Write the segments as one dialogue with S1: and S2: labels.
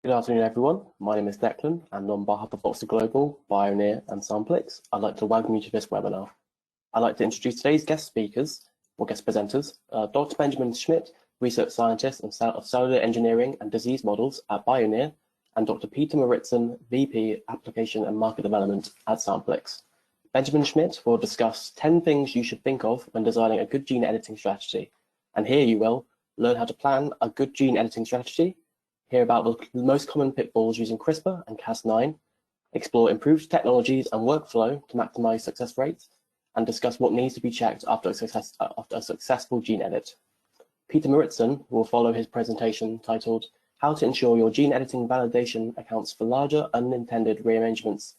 S1: Good afternoon, everyone. My name is Declan, and on behalf of Oxford Global, Bioneer, and Samplix, I'd like to welcome you to this webinar. I'd like to introduce today's guest speakers, or guest presenters, Dr. Benjamin Schmidt, Research Scientist of Cellular Engineering and Disease Models at Bioneer, and Dr. Peter Maritzen, VP, Application and Market Development at Samplix. Benjamin Schmidt will discuss 10 things you should think of when designing a good gene editing strategy. And here you will learn how to plan a good gene editing strategy, hear about the most common pitfalls using Crispr and Cas9, explore improved technologies and workflow to maximize success rates, and discuss what needs to be checked after a successful gene edit. Peter Maritzen will follow his presentation titled How to Ensure Your Gene Editing Validation Accounts for Larger Unintended Rearrangements.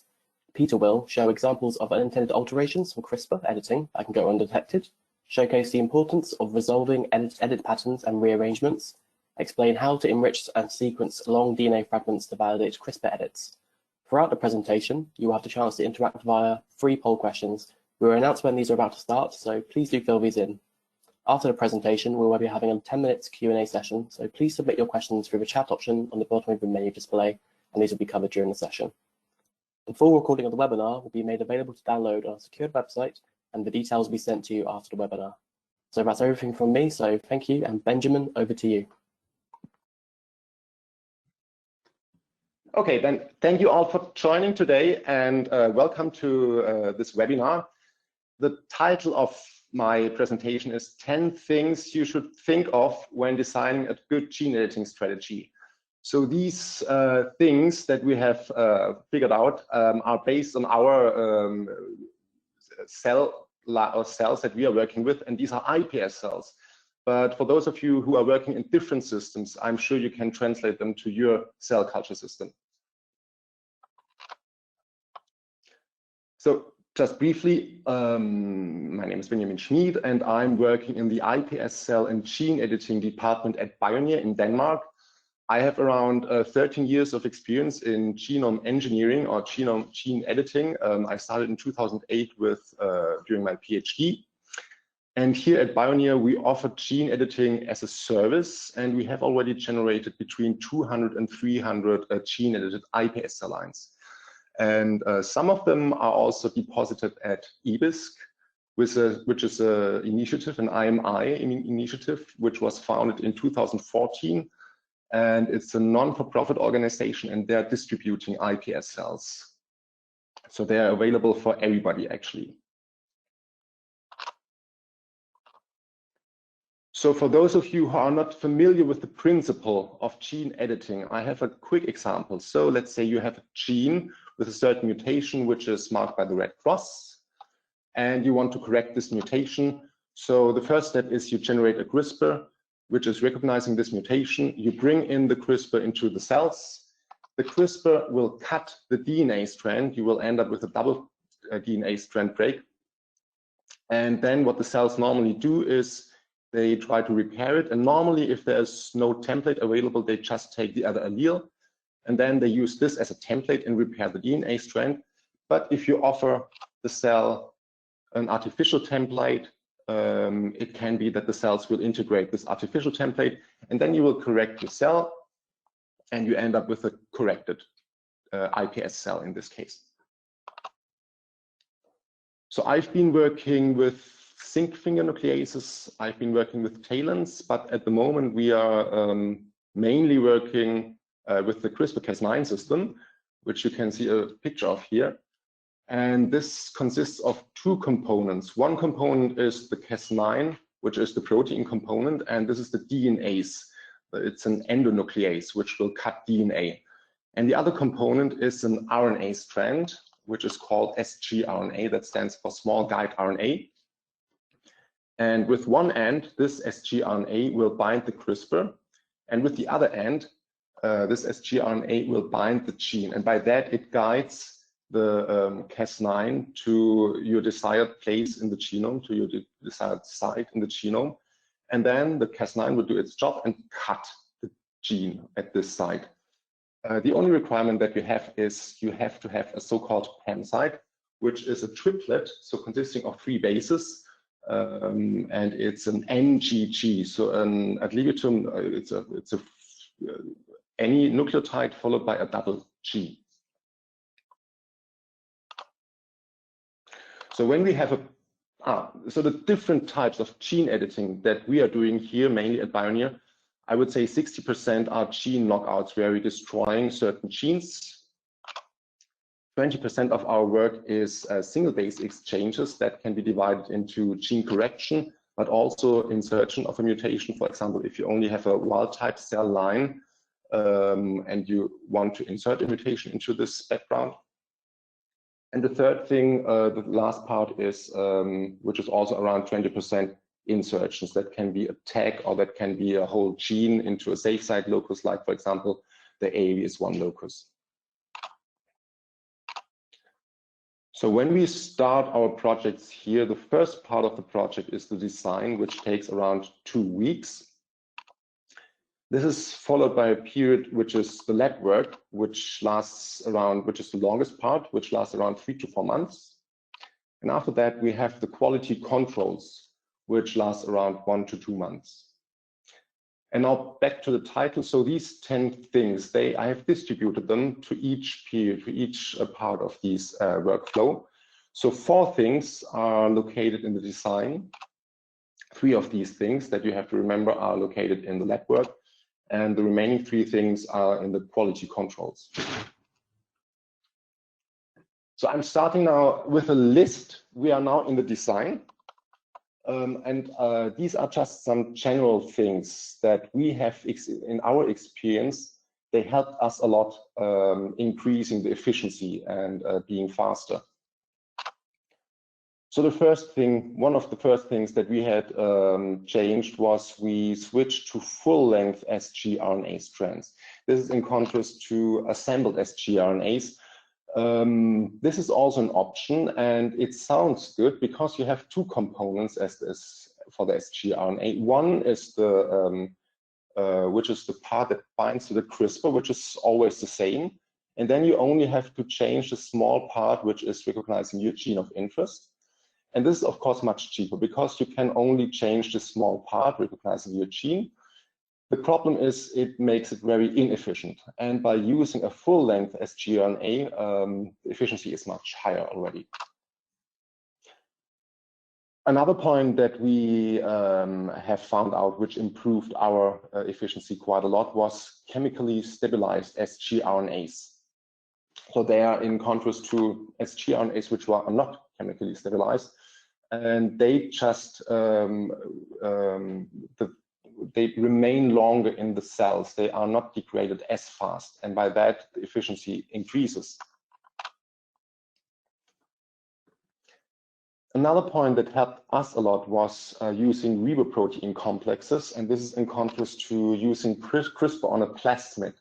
S1: Peter will show examples of unintended alterations from CRISPR editing that can go undetected, showcase the importance of resolving edit patterns and rearrangements, explain how to enrich and sequence long DNA fragments to validate CRISPR edits. Throughout the presentation, you will have the chance to interact via 3 poll questions. We will announce when these are about to start, so please do fill these in. After the presentation, we will be having a 10-minute Q&A session, so please submit your questions through the chat option on the bottom of the menu display, and these will be covered during the session. The full recording of the webinar will be made available to download on a secured website, and the details will be sent to you after the webinar. So that's everything from me, so thank you, and Benjamin, over to you.
S2: Okay, then thank you all for joining today, and welcome to this webinar. The title of my presentation is 10 things you should think of when designing a good gene editing strategy. So these things that we have figured out are based on our cells that we are working with, and these are iPS cells. But for those of you who are working in different systems, I'm sure you can translate them to your cell culture system. So just briefly, my name is Benjamin Schmidt, and I'm working in the iPS cell and gene editing department at Bioneer in Denmark. I have around 13 years of experience in genome engineering or gene editing. I started in 2008 during my PhD. And here at Bioneer, we offer gene editing as a service, and we have already generated between 200 and 300 gene edited iPS cell lines. And some of them are also deposited at EBISC, which is an initiative, an IMI initiative, which was founded in 2014. And it's a non-for-profit organization, and they're distributing iPS cells. So they're available for everybody, actually. So for those of you who are not familiar with the principle of gene editing, I have a quick example. So let's say you have a gene with a certain mutation, which is marked by the red cross, and you want to correct this mutation. So the first step is you generate a CRISPR, which is recognizing this mutation. You bring in the CRISPR into the cells. The CRISPR will cut the DNA strand. You will end up with a double DNA strand break. And then what the cells normally do is they try to repair it. And normally, if there's no template available, they just take the other allele, and then they use this as a template and repair the DNA strand. But if you offer the cell an artificial template, it can be that the cells will integrate this artificial template, and then you will correct the cell, and you end up with a corrected iPS cell in this case. So I've been working with zinc finger nucleases, I've been working with TALENs, but at the moment we are mainly working with the CRISPR-Cas9 system, which you can see a picture of here. And this consists of 2 components. One component is the Cas9, which is the protein component, and this is the DNase. It's an endonuclease, which will cut DNA. And the other component is an RNA strand, which is called sgRNA, that stands for small guide RNA. And with one end, this sgRNA will bind the CRISPR, and with the other end, this sgRNA will bind the gene, and by that it guides the Cas9 to your desired place in the genome, to your desired site in the genome, and then the Cas9 will do its job and cut the gene at this site. The only requirement that you have is you have to have a so-called PAM site, which is a triplet, so consisting of 3 bases. And it's an NGG, so an ad libitum. It's a any nucleotide followed by a double G. So when we have so the different types of gene editing that we are doing here, mainly at Bioneer, I would say 60% are gene knockouts, where we're destroying certain genes. 20% of our work is single base exchanges that can be divided into gene correction, but also insertion of a mutation. For example, if you only have a wild type cell line and you want to insert a mutation into this background. And the third thing, the last part is, which is also around 20%, insertions. That can be a tag, or that can be a whole gene into a safe site locus, like, for example, the AAVS1 locus. So when we start our projects here, the first part of the project is the design, which takes around 2 weeks. This is followed by a period which is the lab work, which lasts around, which is the longest part, which lasts around 3 to 4 months. And after that, we have the quality controls, which lasts around 1 to 2 months. And now back to the title. So these 10 things, I have distributed them to each period, to each part of this workflow. So 4 things are located in the design. 3 of these things that you have to remember are located in the lab work. And the remaining 3 things are in the quality controls. So I'm starting now with a list. We are now in the design. These are just some general things that we have in our experience. They helped us a lot increasing the efficiency and being faster. So the first thing, one of the first things that we had changed was we switched to full-length sgRNA strands. This is in contrast to assembled sgRNAs. This is also an option, and it sounds good because you have 2 components for the sgRNA. One is which is the part that binds to the Crispr, which is always the same. And then you only have to change the small part, which is recognizing your gene of interest. And this is, of course, much cheaper because you can only change the small part recognizing your gene. The problem is it makes it very inefficient. And by using a full-length sgRNA, the efficiency is much higher already. Another point that we have found out, which improved our efficiency quite a lot, was chemically stabilized sgRNAs. So they are in contrast to sgRNAs, which are not chemically stabilized. And they just they remain longer in the cells. They are not degraded as fast, and by that the efficiency increases. Another point that helped us a lot was using riboprotein complexes, and this is in contrast to using CRISPR on a plasmid.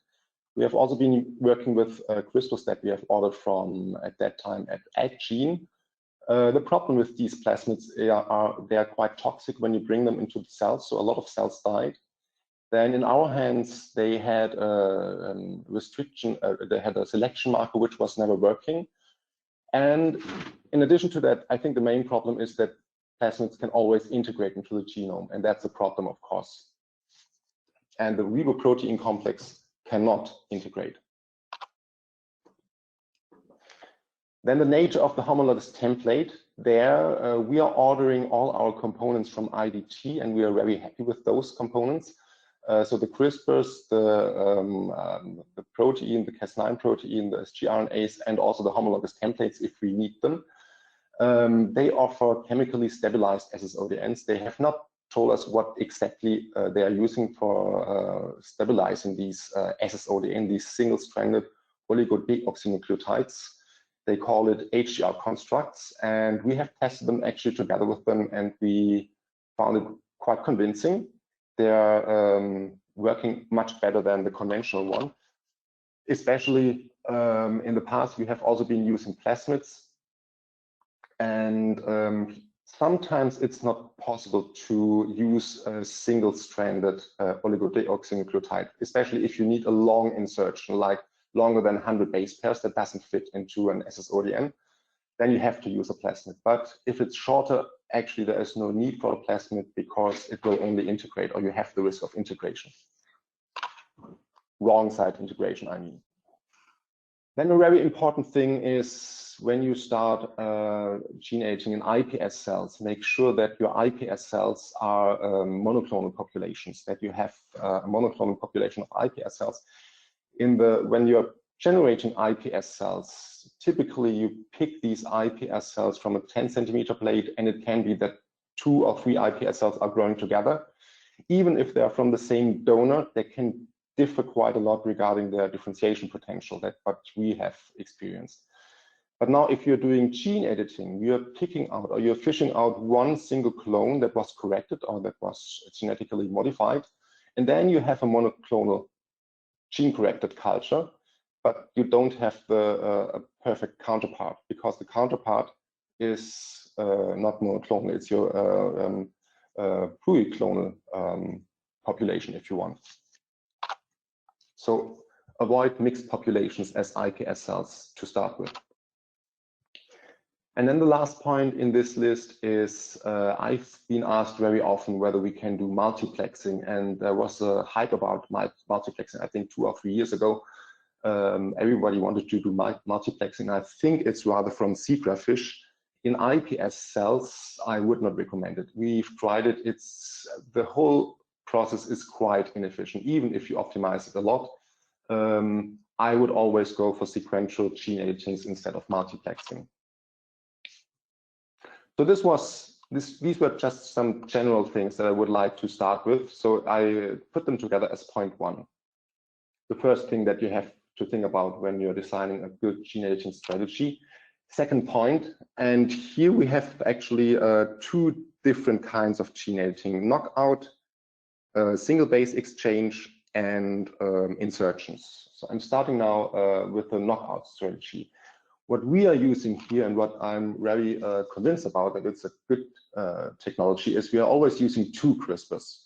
S2: We have also been working with CRISPRs that we have ordered from, at that time, at Addgene. The problem with these plasmids they are quite toxic when you bring them into the cells, so a lot of cells died. Then in our hands, they had a restriction, they had a selection marker which was never working. And in addition to that, I think the main problem is that plasmids can always integrate into the genome, and that's a problem, of course. And the riboprotein complex cannot integrate. Then the nature of the homologous template. There, we are ordering all our components from IDT, and we are very happy with those components. So the CRISPRs, the protein, the Cas9 protein, the sgRNAs, and also the homologous templates if we need them. They offer chemically stabilized SSODNs. They have not told us what exactly they are using for stabilizing these SSODN, these single-stranded oligodeoxynucleotides. They call it HDR constructs, and we have tested them actually together with them, and we found it quite convincing. They are working much better than the conventional one. Especially in the past, we have also been using plasmids, and sometimes it's not possible to use a single-stranded oligodeoxynucleotide, especially if you need a long insertion, like longer than 100 base pairs that doesn't fit into an SSODN, then you have to use a plasmid. But if it's shorter, actually there is no need for a plasmid because it will only integrate, or you have the risk of integration. wrong side integration, I mean. Then a very important thing is when you start gene editing in iPS cells, make sure that your iPS cells are monoclonal populations, that you have a monoclonal population of iPS cells. When you're generating iPS cells, typically you pick these iPS cells from a 10 centimeter plate, and it can be that 2 or 3 iPS cells are growing together. Even if they're from the same donor, they can differ quite a lot regarding their differentiation potential, that what we have experienced. But now if you're doing gene editing, you're picking out or you're fishing out one single clone that was corrected or that was genetically modified, and then you have a monoclonal gene corrected culture, but you don't have a perfect counterpart, because the counterpart is not monoclonal, it's your pluriclonal population, if you want. So avoid mixed populations as iPS cells to start with. And then the last point in this list is I've been asked very often whether we can do multiplexing, and there was a hype about multiplexing, I think 2 or 3 years ago. Everybody wanted to do multiplexing. I think it's rather from zebrafish. In iPS cells, I would not recommend it. We've tried it. The whole process is quite inefficient, even if you optimize it a lot. I would always go for sequential gene editings instead of multiplexing. So these were just some general things that I would like to start with. So I put them together as point 1. The first thing that you have to think about when you're designing a good gene editing strategy. Second point, and here we have actually 2 different kinds of gene editing: knockout, single base exchange, and insertions. So I'm starting now with the knockout strategy. What we are using here, and what I'm very convinced about that it's a good technology, is we are always using 2 CRISPRs.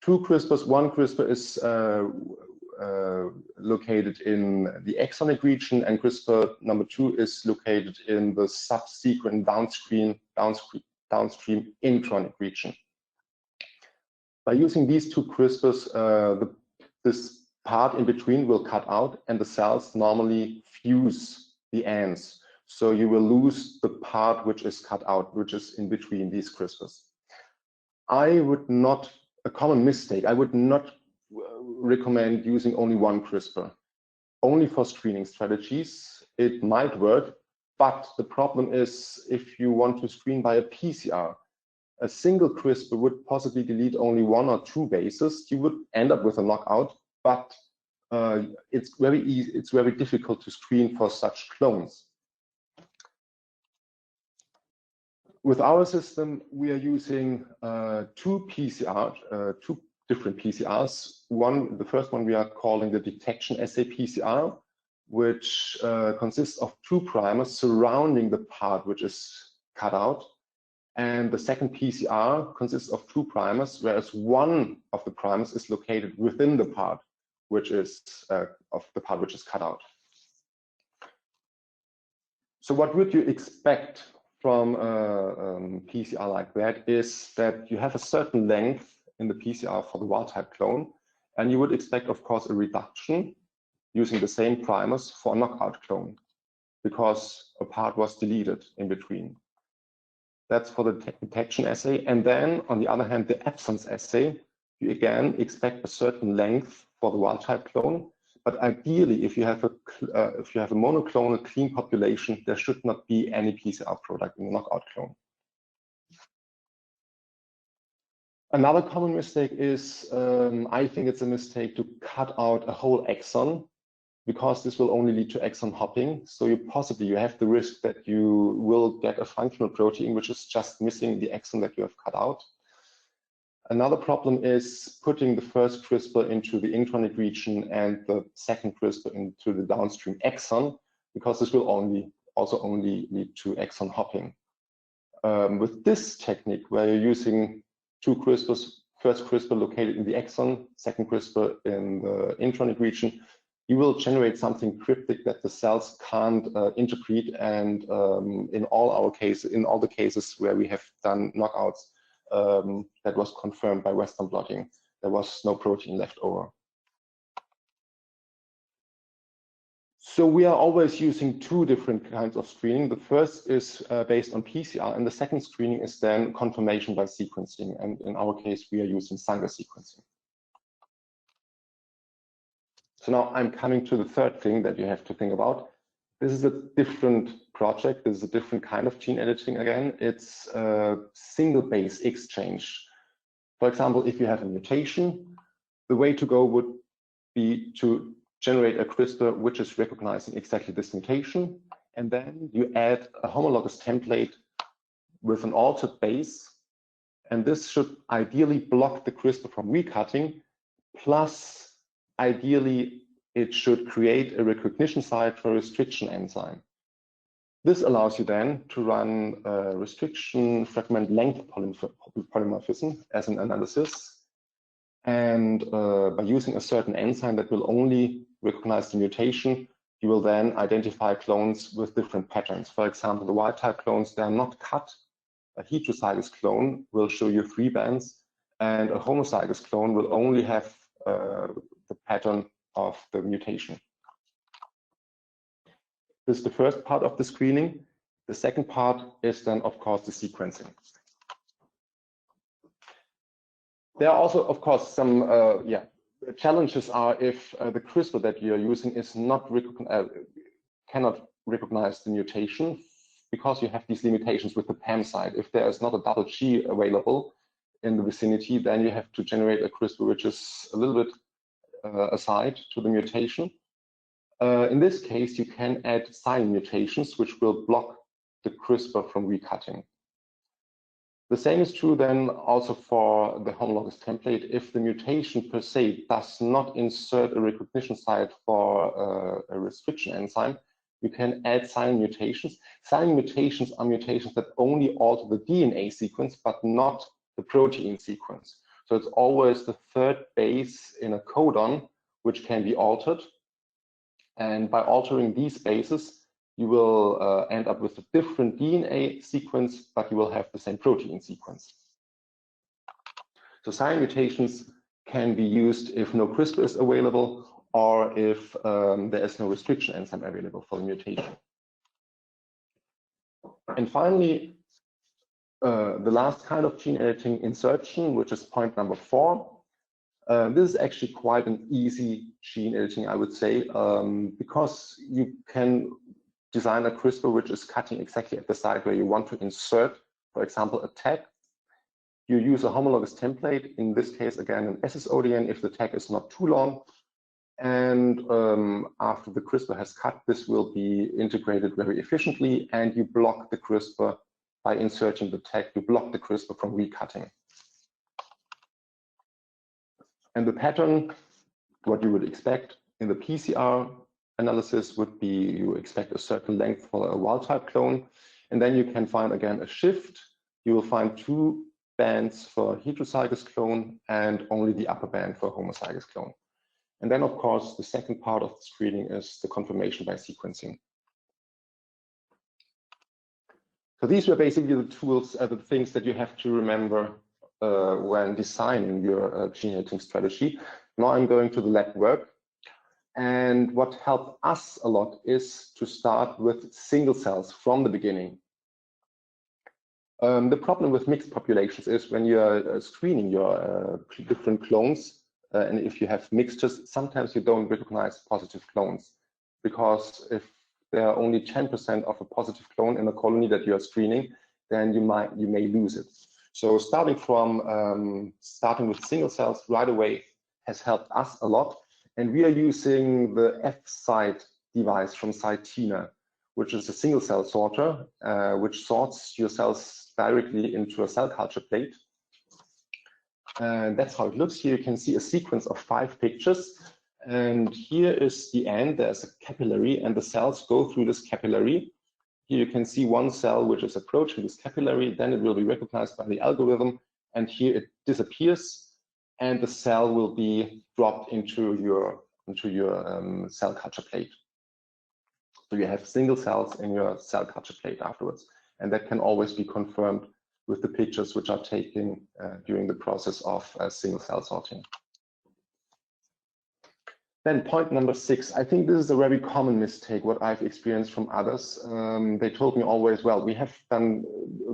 S2: 2 CRISPRs, one CRISPR is located in the exonic region, and CRISPR number 2 is located in the subsequent downstream intronic region. By using these 2 CRISPRs, this part in between will cut out, and the cells normally fuse the ends. So you will lose the part which is cut out, which is in between these CRISPRs. A common mistake, I would not recommend using only one CRISPR. Only for screening strategies, it might work, but the problem is if you want to screen by a PCR, a single CRISPR would possibly delete only 1 or 2 bases. You would end up with a knockout, but it's very difficult to screen for such clones. With our system, we are using 2 different PCRs. The first one we are calling the detection assay PCR, which consists of 2 primers surrounding the part which is cut out. And the second PCR consists of 2 primers, whereas one of the primers is located within the part which is cut out. So what would you expect from a PCR like that is that you have a certain length in the PCR for the wild-type clone, and you would expect, of course, a reduction using the same primers for a knockout clone, because a part was deleted in between. That's for the detection assay. And then, on the other hand, the absence assay, you again expect a certain length for the wild-type clone. But ideally, if you have a monoclonal clean population, there should not be any PCR product in the knockout clone. Another common mistake is, I think it's a mistake to cut out a whole exon, because this will only lead to exon hopping. So you have the risk that you will get a functional protein which is just missing the exon that you have cut out. Another problem is putting the first CRISPR into the intronic region and the second CRISPR into the downstream exon, because this will also only lead to exon hopping. With this technique, where you're using 2 CRISPRs, first CRISPR located in the exon, second CRISPR in the intronic region, you will generate something cryptic that the cells can't interpret. And in all the cases where we have done knockouts, that was confirmed by Western blotting. There was no protein left over. So we are always using two different kinds of screening. The first is based on PCR, and the second screening is then confirmation by sequencing. And in our case, we are using Sanger sequencing. So now I'm coming to the third thing that you have to think about. This is a different project. This is a different kind of gene editing again. It's a single base exchange. For example, if you have a mutation, the way to go would be to generate a CRISPR which is recognizing exactly this mutation, and then you add a homologous template with an altered base, and this should ideally block the CRISPR from recutting, plus ideally it should create a recognition site for a restriction enzyme. This allows you then to run a restriction fragment length polymorphism as an analysis. And by using a certain enzyme that will only recognize the mutation, you will then identify clones with different patterns. For example, the wild type clones, they are not cut. A heterozygous clone will show you 3 bands, and a homozygous clone will only have the pattern of the mutation. This is the first part of the screening. The second part is then, of course, the sequencing. There are also, of course, some challenges are if the CRISPR that you're using is not cannot recognize the mutation, because you have these limitations with the PAM site. If there is not a double G available in the vicinity, then you have to generate a CRISPR which is a little bit aside to the mutation. In this case, you can add silent mutations which will block the CRISPR from recutting. The same is true then also for the homologous template. If the mutation per se does not insert a recognition site for a restriction enzyme, you can add silent mutations. Silent mutations are mutations that only alter the DNA sequence, but not the protein sequence. So it's always the third base in a codon which can be altered. And by altering these bases, you will end up with a different DNA sequence, but you will have the same protein sequence. So silent mutations can be used if no CRISPR is available, or if there is no restriction enzyme available for the mutation. And finally, the last kind of gene editing, insertion, which is point number 4. This is actually quite an easy gene editing, I would say, because you can design a CRISPR which is cutting exactly at the site where you want to insert, for example, a tag. You use a homologous template, in this case, again, an SSODN if the tag is not too long. And after the CRISPR has cut, this will be integrated very efficiently, and you block the CRISPR by inserting the tag. You block the CRISPR from recutting. And the pattern, what you would expect in the PCR analysis would be you expect a certain length for a wild type clone, and then you can find again a shift. You will find 2 bands for a heterozygous clone and only the upper band for a homozygous clone. And then, of course, the second part of the screening is the confirmation by sequencing. So these were basically the tools, the things that you have to remember when designing your gene editing strategy. Now I'm going to the lab work. And what helped us a lot is to start with single cells from the beginning. The problem with mixed populations is when you're screening your different clones, and if you have mixtures, sometimes you don't recognize positive clones, because if there are only 10% of a positive clone in a colony that you are screening, then you may lose it. So starting with single cells right away has helped us a lot. And we are using the F-site device from Cytina, which is a single cell sorter, which sorts your cells directly into a cell culture plate. And that's how it looks. Here you can see a sequence of 5 pictures. And here is the end. There's a capillary, and the cells go through this capillary. Here you can see one cell which is approaching this capillary. Then it will be recognized by the algorithm. And here it disappears, and the cell will be dropped into your cell culture plate. So you have single cells in your cell culture plate afterwards, and that can always be confirmed with the pictures which are taken during the process of single cell sorting. Then point number 6, I think this is a very common mistake, what I've experienced from others. They told me always, well, we have done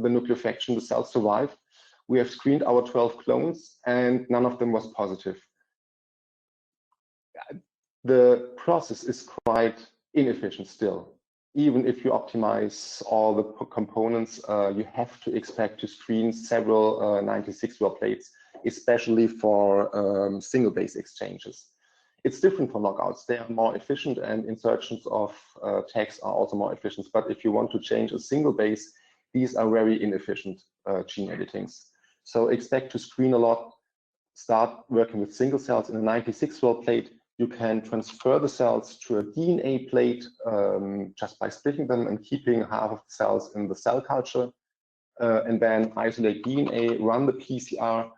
S2: the nucleofection, the cells survive. We have screened our 12 clones and none of them was positive. The process is quite inefficient still. Even if you optimize all the components, you have to expect to screen several 96-well plates, especially for single base exchanges. It's different for knockouts. They are more efficient and insertions of tags are also more efficient. But if you want to change a single base, these are very inefficient gene editings. So expect to screen a lot, start working with single cells in a 96-well plate. You can transfer the cells to a DNA plate just by splitting them and keeping half of the cells in the cell culture, and then isolate DNA, run the PCR,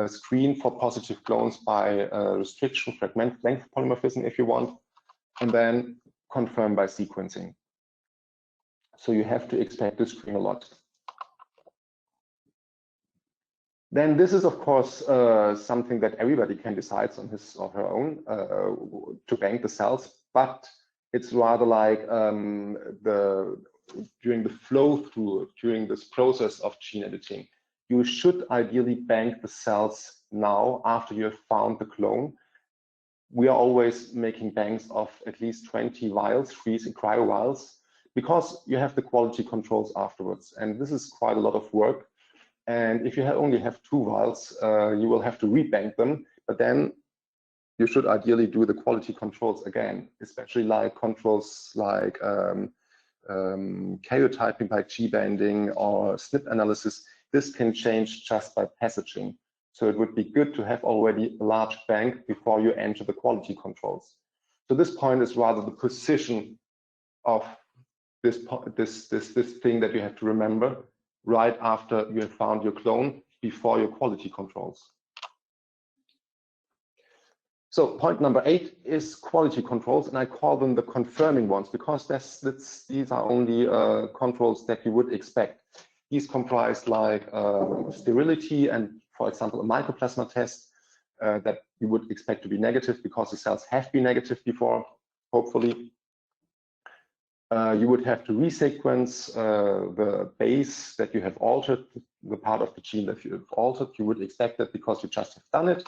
S2: screen for positive clones by restriction, fragment length polymorphism if you want, and then confirm by sequencing. So you have to expect to screen a lot. Then this is, of course, something that everybody can decide on his or her own to bank the cells, but it's rather like during the flow through, during this process of gene editing, you should ideally bank the cells now after you have found the clone. We are always making banks of at least 20 vials, freezing cryo vials, because you have the quality controls afterwards. And this is quite a lot of work. And if you only have 2 vials, you will have to rebank them, but then you should ideally do the quality controls again, especially like controls like karyotyping by G-banding or SNP analysis. This can change just by passaging. So it would be good to have already a large bank before you enter the quality controls. So this point is rather the position of this thing that you have to remember right after you have found your clone, before your quality controls. So point number 8 is quality controls, and I call them the confirming ones because these are only controls that you would expect. These comprise like sterility and, for example, a mycoplasma test that you would expect to be negative because the cells have been negative before, hopefully. You would have to resequence the base that you have altered, the part of the gene that you have altered. You would expect that because you just have done it.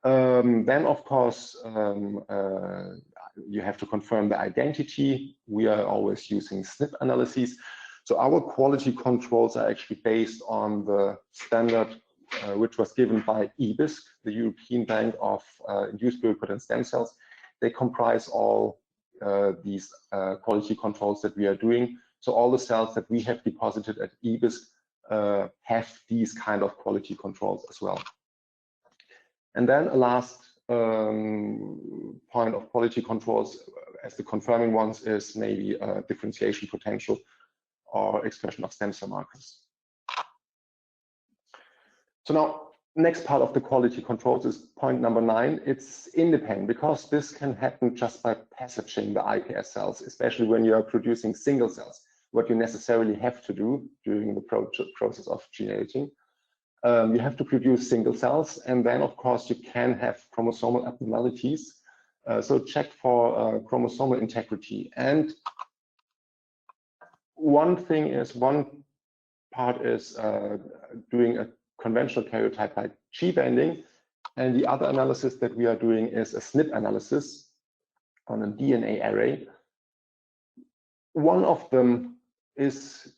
S2: Then, of course, you have to confirm the identity. We are always using SNP analyses. So our quality controls are actually based on the standard which was given by EBISC, the European Bank of Induced Pluripotent Stem Cells. They comprise all these quality controls that we are doing. So all the cells that we have deposited at EBISC have these kind of quality controls as well. And then a last point of quality controls as the confirming ones is maybe differentiation potential or expression of stem cell markers. So now, next part of the quality controls is point number 9. It's independent because this can happen just by passaging the iPS cells, especially when you are producing single cells, what you necessarily have to do during the process of gene editing. You have to produce single cells, and then, of course, you can have chromosomal abnormalities. So check for chromosomal integrity. And one part is doing a conventional karyotype by G-banding, and the other analysis that we are doing is a SNP analysis on a DNA array. One of them is,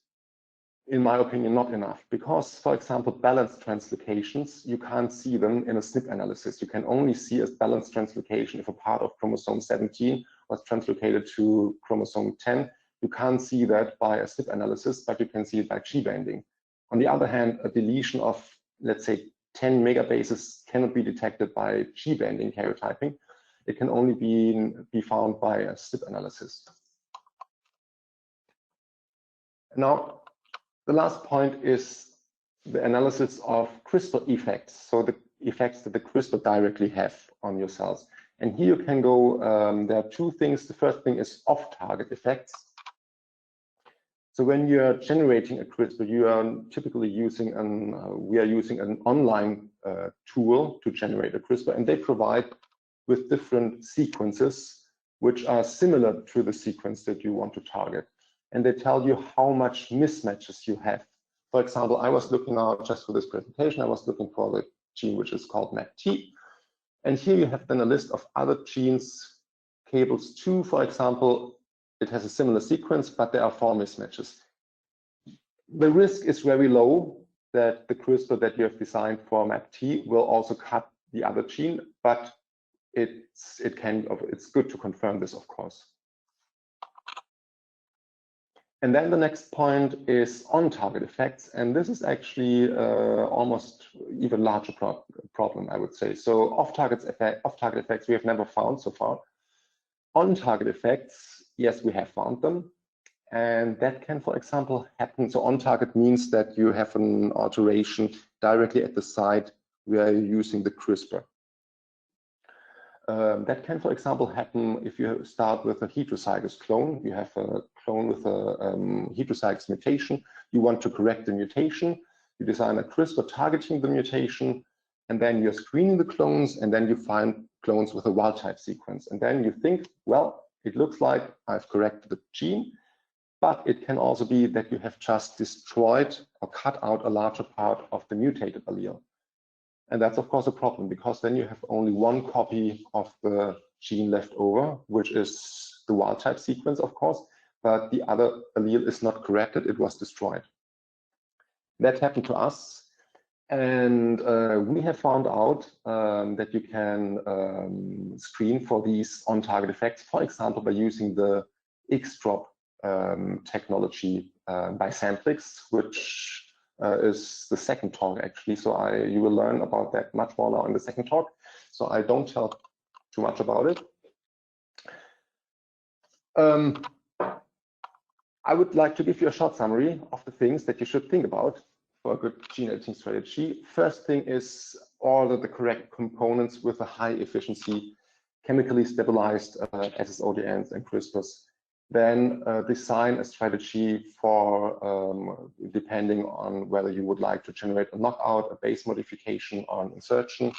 S2: in my opinion, not enough because, for example, balanced translocations, you can't see them in a SNP analysis. You can only see a balanced translocation if a part of chromosome 17 was translocated to chromosome 10. You can't see that by a SNP analysis, but you can see it by G-banding. On the other hand, a deletion of, let's say, 10 megabases cannot be detected by G-banding karyotyping. It can only be found by a SNP analysis. Now, the last point is the analysis of CRISPR effects, so the effects that the CRISPR directly have on your cells. And here you can go, there are 2 things. The first thing is off-target effects. So when you're generating a CRISPR, you are typically using we are using an online tool to generate a CRISPR, and they provide with different sequences which are similar to the sequence that you want to target. And they tell you how much mismatches you have. For example, I was looking out just for this presentation, I was looking for the gene which is called MAPT. And here you have then a list of other genes, cables 2, for example, it has a similar sequence, but there are 4 mismatches. The risk is very low that the CRISPR that you have designed for MAPT will also cut the other gene, but it's good to confirm this, of course. And then the next point is on-target effects, and this is actually almost even larger problem, I would say. So off-target effects we have never found so far. On-target effects, yes, we have found them, and that can, for example, happen. So on-target means that you have an alteration directly at the site where you're using the CRISPR. That can, for example, happen if you start with a heterozygous clone. You have a clone with a heterozygous mutation. You want to correct the mutation. You design a CRISPR targeting the mutation, and then you're screening the clones, and then you find clones with a wild type sequence. And then you think, well, it looks like I've corrected the gene, but it can also be that you have just destroyed or cut out a larger part of the mutated allele. And that's, of course, a problem, because then you have only one copy of the gene left over, which is the wild type sequence, of course, but the other allele is not corrected, it was destroyed. That happened to us, and we have found out that you can screen for these on-target effects, for example, by using the X-drop technology by Samplix, which is the second talk actually. So you will learn about that much more now in the second talk. So I don't tell too much about it. I would like to give you a short summary of the things that you should think about for a good gene editing strategy. First thing is order the correct components with a high efficiency, chemically stabilized SSODNs and CRISPRs. Then design a strategy for depending on whether you would like to generate a knockout, a base modification, or an insertion.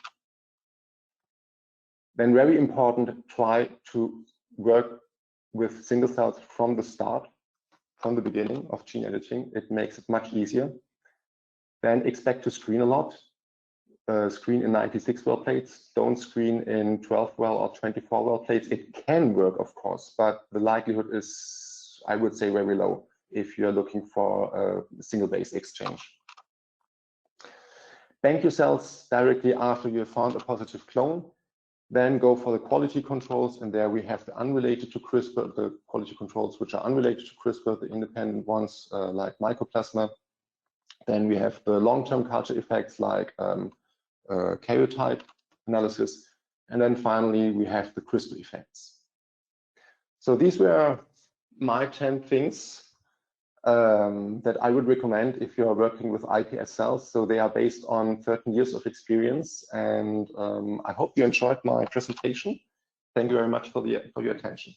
S2: Then very important, try to work with single cells from the start, from the beginning of gene editing. It makes it much easier. Then expect to screen a lot. Screen in 96 well plates, don't screen in 12 well or 24 well plates. It can work, of course, but the likelihood is, I would say, very low if you're looking for a single base exchange. Bank your cells directly after you have found a positive clone. Then go for the quality controls, and there we have the unrelated to CRISPR, the quality controls which are unrelated to CRISPR, the independent ones like mycoplasma. Then we have the long-term culture effects like karyotype analysis, and then finally we have the CRISPR effects. So these were my 10 things that I would recommend if you are working with iPS cells. So they are based on 13 years of experience, and I hope you enjoyed my presentation. Thank you very much for your attention.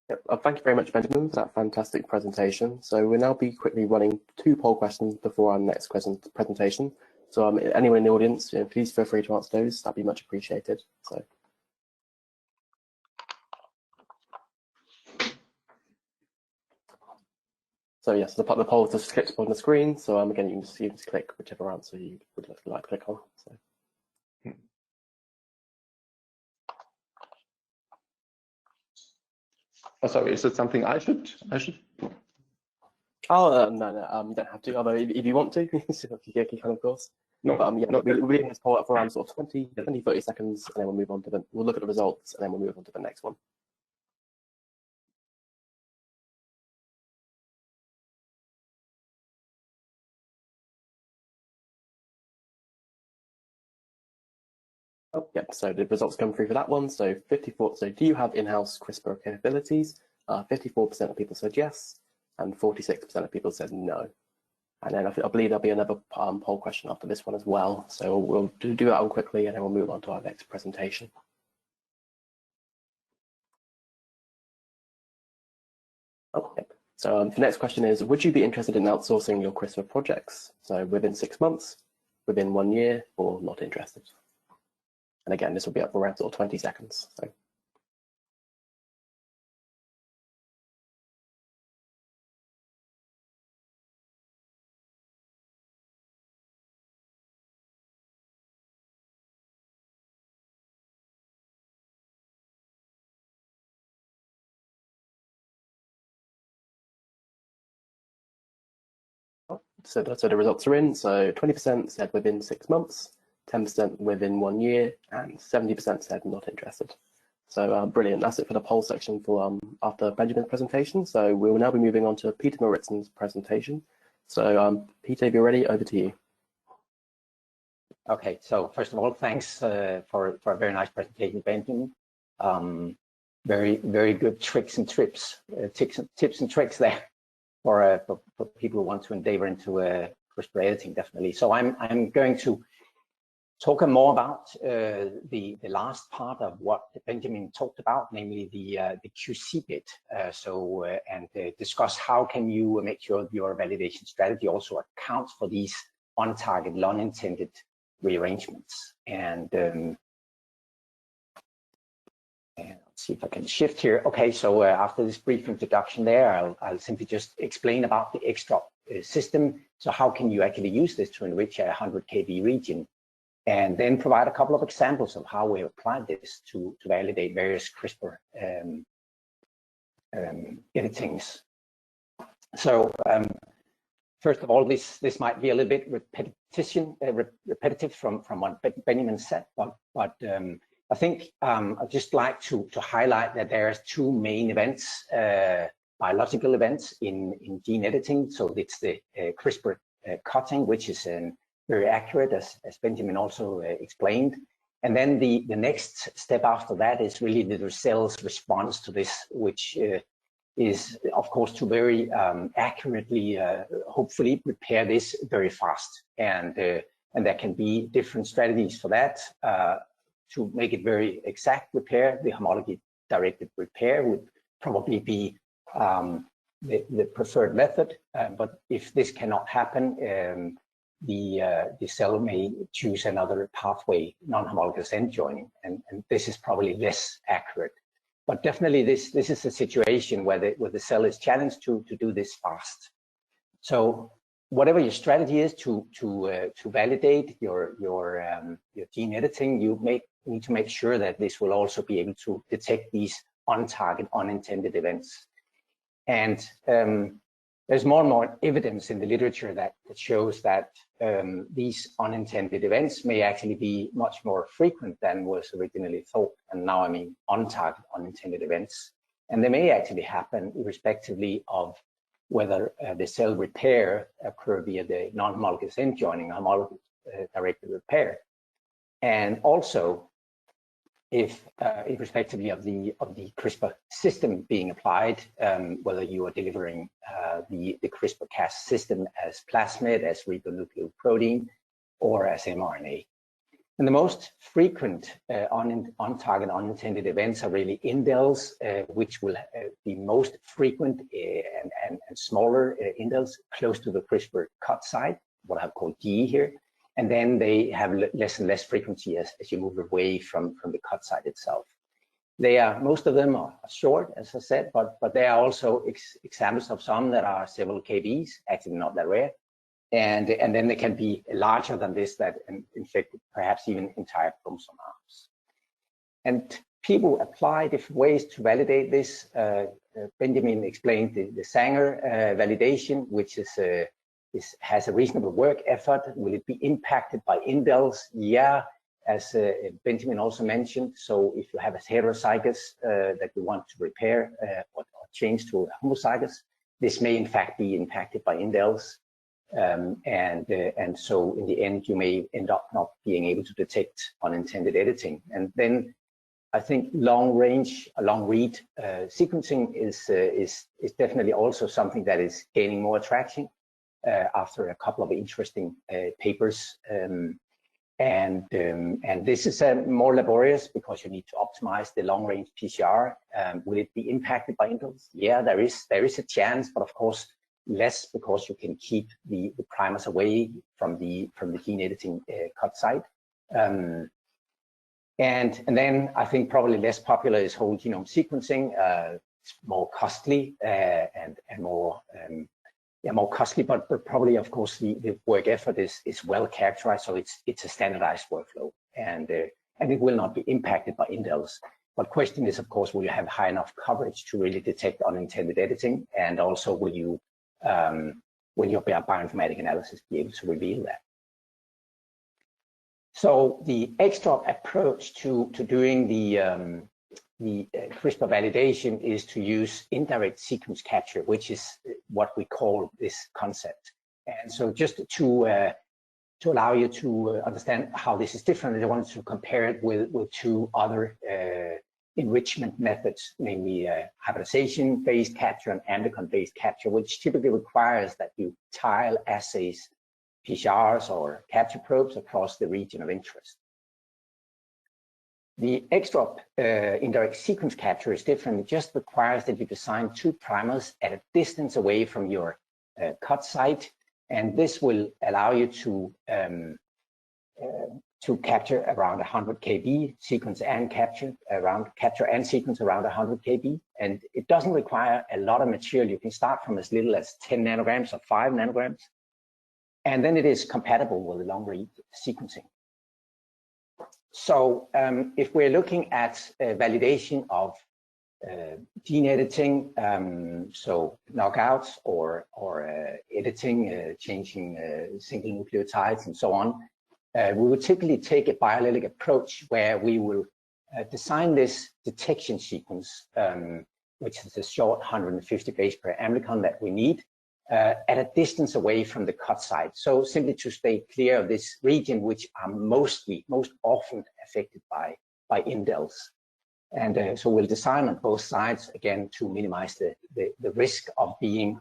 S1: Yep. Thank you very much, Benjamin, for that fantastic presentation. So we'll now be quickly running 2 poll questions before our next presentation. So anyone in the audience, please feel free to answer those. That'd be much appreciated. So yes, the poll is just clicked on the screen. So again, you can just click whichever answer you would like to click on. So.
S2: Oh, sorry, is it something I should?
S1: Oh, no, you don't have to, although if you want to, you can, of course.
S2: No,
S1: but yeah,
S2: no,
S1: we'll leave this poll up for around sort of 20, 30 seconds, and then we'll move on to we'll look at the results, and then we'll move on to the next one. Oh, yeah, so the results come through for that one. So 54, so do you have in-house CRISPR capabilities? 54% of people said yes, and 46% of people said no. And then I believe there'll be another poll question after this one as well. So we'll do that one quickly, and then we'll move on to our next presentation. Okay. So the next question is, would you be interested in outsourcing your CRISPR projects? So within 6 months, within 1 year, or not interested. And again, this will be up for around sort of 20 seconds. So. So the results are in. So 20% said within 6 months, 10% within 1 year, and 70% said not interested. So brilliant. That's it for the poll section for after Benjamin's presentation. So we will now be moving on to Peter Mauritsen's presentation. So Peter, if you're ready, over to you.
S3: Okay. So first of all, thanks for a very nice presentation, Benjamin. Very good tips and tricks there for people who want to endeavor into CRISPR editing, definitely. So I'm going to talk more about the last part of what Benjamin talked about, namely the QC bit. And discuss how can you make sure your validation strategy also accounts for these on-target, unintended rearrangements. And let's see if I can shift here. Okay, so after this brief introduction there, I'll simply just explain about the extra system. So how can you actually use this to enrich a 100 kb region? And then provide a couple of examples of how we applied this to validate various CRISPR editings. So first of all, this might be a little bit repetitive from what Benjamin said, but I think I'd just like to highlight that there's two main events, biological events in gene editing. So it's the CRISPR cutting, which is very accurate, as Benjamin also explained. And then the next step after that is really the cell's response to this, which is, of course, to very accurately, hopefully, repair this very fast. And there can be different strategies for that. To make it very exact repair, the homology-directed repair would probably be the preferred method. But if this cannot happen, the cell may choose another pathway, non-homologous end joining, and this is probably less accurate. But definitely, this is a situation where the cell is challenged to do this fast. So whatever your strategy is to validate your gene editing, you need to make sure that this will also be able to detect these on-target, unintended events. And there's more and more evidence in the literature that shows that these unintended events may actually be much more frequent than was originally thought. And now I mean on-target, unintended events. And they may actually happen irrespectively of whether the cell repair occur via the non-homologous end joining, homologous directed repair. And also, if irrespectively of the CRISPR system being applied, whether you are delivering the CRISPR Cas system as plasmid, as ribonucleoprotein, or as mRNA. And the most frequent on-target unintended events are really indels, which will be most frequent and smaller indels close to the CRISPR cut site, what I've called G here. And then they have less and less frequency as you move away from the cut site itself. Most of them are short, as I said, but there are also examples of some that are several kbs, actually not that rare. And then they can be larger than this, that infect perhaps even entire chromosome arms. And people apply different ways to validate this. Benjamin explained the Sanger validation, which has a reasonable work effort. Will it be impacted by indels? Yeah, as Benjamin also mentioned. So if you have a heterozygous that you want to repair or change to a homozygous, this may in fact be impacted by indels. And so in the end, you may end up not being able to detect unintended editing. And then I think long read sequencing is definitely also something that is gaining more traction after a couple of interesting papers. And this is more laborious because you need to optimize the long-range PCR. Will it be impacted by indels? Yeah, there is a chance, but of course, less because you can keep the primers away from the gene editing cut site. And then I think probably less popular is whole genome sequencing. It's more costly and more more costly, but probably of course the work effort is well characterized, so it's a standardized workflow, and it will not be impacted by indels. But question is, of course, will you have high enough coverage to really detect unintended editing, and also will your bioinformatic analysis be able to reveal that? So the extra approach to doing the CRISPR validation is to use indirect sequence capture, which is what we call this concept. And so just to allow you to understand how this is different, I wanted to compare it with two other enrichment methods, namely hybridization-based capture and amplicon-based capture, which typically requires that you tile assays, PCRs or capture probes across the region of interest. The XDROP indirect sequence capture is different. It just requires that you design two primers at a distance away from your cut site, and this will allow you to capture around 100 kb, sequence and capture and sequence around 100 kb, and it doesn't require a lot of material. You can start from as little as 10 nanograms or 5 nanograms, and then it is compatible with long read sequencing. So if we're looking at validation of gene editing, so knockouts or editing, changing single nucleotides and so on, we would typically take a biallelic approach where we will design this detection sequence, which is a short 150 base pair amplicon that we need, at a distance away from the cut site. So simply to stay clear of this region, which are most often affected by indels. And so we'll design on both sides, again, to minimize the risk of being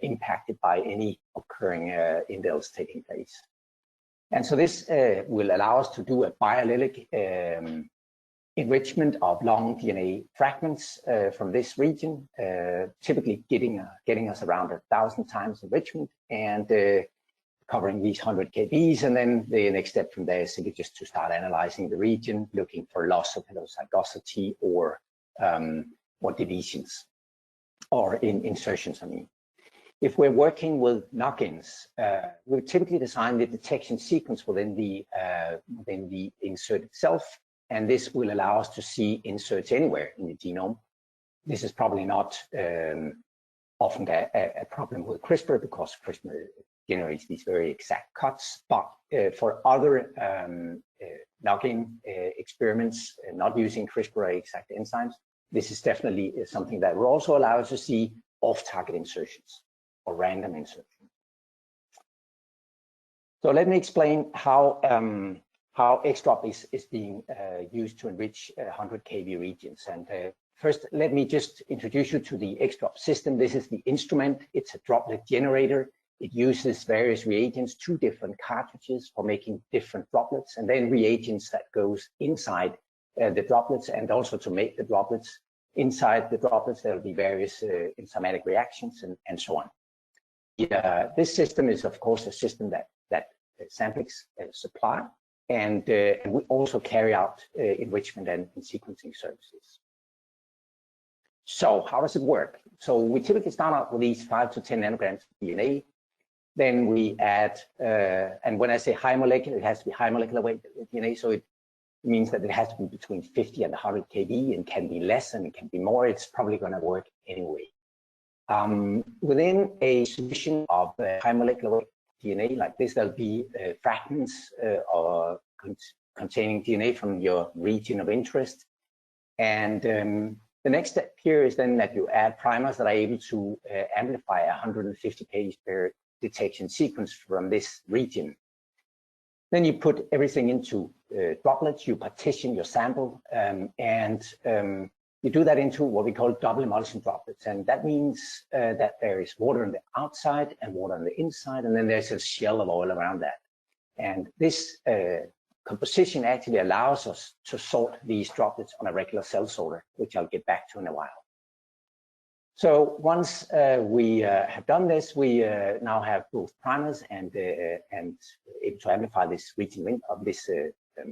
S3: impacted by any occurring indels taking place. And so this will allow us to do a biallelic enrichment of long DNA fragments from this region, typically getting us around 1,000 times enrichment and covering these 100 kbs. And then the next step from there is simply just to start analyzing the region, looking for loss of heterozygosity or deletions or insertions, I mean. If we're working with knock-ins, we typically design the detection sequence within the insert itself, and this will allow us to see inserts anywhere in the genome. This is probably not often a problem with CRISPR, because CRISPR generates these very exact cuts, but for other knock-in experiments, not using CRISPR exact enzymes, this is definitely something that will also allow us to see off-target insertions or random insertions. So let me explain how XDROP is being used to enrich 100 kb regions. And first, let me just introduce you to the XDROP system. This is the instrument. It's a droplet generator. It uses various reagents, 2 different cartridges for making different droplets, and then reagents that goes inside the droplets, and also to make the droplets. Inside the droplets, there will be various enzymatic reactions and so on. This system is, of course, a system that Samplex supply, and we also carry out enrichment and sequencing services. So how does it work? So we typically start out with these 5 to 10 nanograms of DNA. Then we add, and when I say high molecular, it has to be high molecular weight DNA. So it means that it has to be between 50 and 100 kb, and can be less and it can be more. It's probably going to work anyway. Within a solution of high molecular weight DNA like this, there'll be fragments containing DNA from your region of interest. And the next step here is then that you add primers that are able to amplify 150 kb per detection sequence from this region. Then you put everything into droplets, you partition your sample, and you do that into what we call double emulsion droplets. And that means that there is water on the outside and water on the inside, and then there's a shell of oil around that. And this composition actually allows us to sort these droplets on a regular cell sorter, which I'll get back to in a while. So once we have done this, we now have both primers and able to amplify this region of this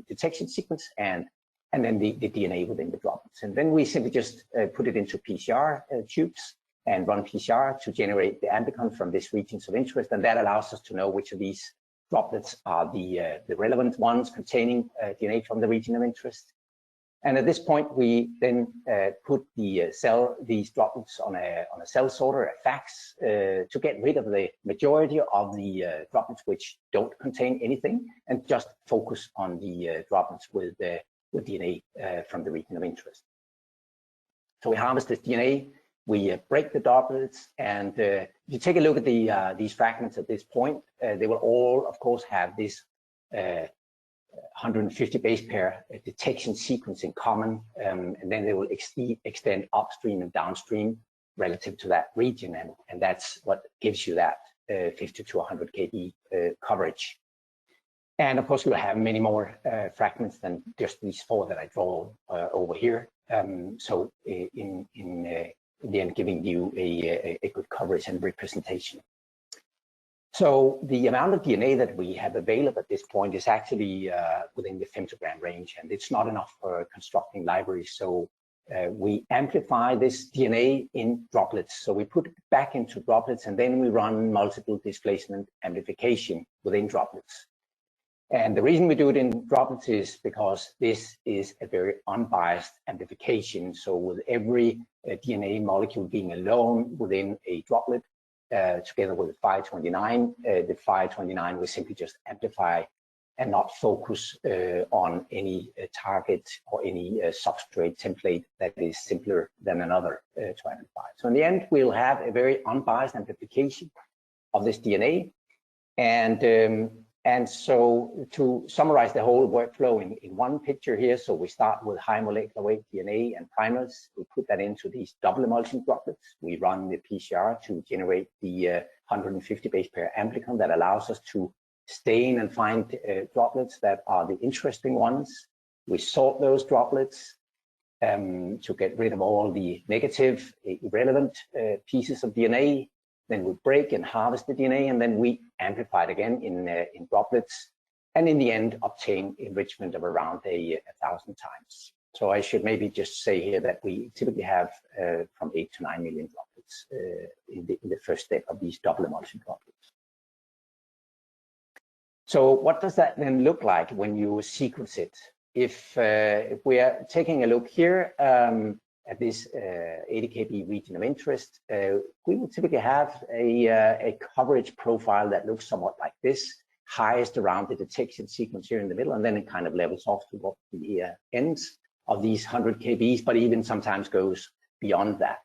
S3: detection sequence and then the DNA within the droplets. And then we simply just put it into PCR tubes and run PCR to generate the amplicon from these regions of interest, and that allows us to know which of these droplets are the relevant ones containing DNA from the region of interest. And at this point, we then put these droplets on a cell sorter, a fax, to get rid of the majority of the droplets which don't contain anything, and just focus on the droplets with DNA from the region of interest. So we harvest this DNA, we break the droplets, and if you take a look at these fragments at this point, they will all, of course, have this 150 base pair detection sequence in common, and then they will extend upstream and downstream relative to that region, and that's what gives you that 50 to 100 kb coverage. And of course, you'll have many more fragments than just these 4 that I draw over here. So in the end, giving you a good coverage and representation. So the amount of DNA that we have available at this point is actually within the femtogram range, and it's not enough for constructing libraries. So we amplify this DNA in droplets. So we put it back into droplets, and then we run multiple displacement amplification within droplets. And the reason we do it in droplets is because this is a very unbiased amplification. So with every DNA molecule being alone within a droplet, together with the the phi 29 will simply just amplify and not focus on any target or any substrate template that is simpler than another to amplify. So in the end, we'll have a very unbiased amplification of this DNA. And so to summarize the whole workflow in one picture here, so we start with high molecular weight DNA and primers. We put that into these double emulsion droplets. We run the PCR to generate the 150 base pair amplicon that allows us to stain and find droplets that are the interesting ones. We sort those droplets to get rid of all the negative, irrelevant pieces of DNA. Then we break and harvest the DNA, and then we amplify it again in droplets, and in the end obtain enrichment of around 1,000 times. So I should maybe just say here that we typically have from 8 to 9 million droplets in the first step of these double emulsion droplets. So what does that then look like when you sequence it? If we are taking a look here, at this 80 kb region of interest, we will typically have a coverage profile that looks somewhat like this, highest around the detection sequence here in the middle, and then it kind of levels off to what the ends of these 100 kbs, but even sometimes goes beyond that.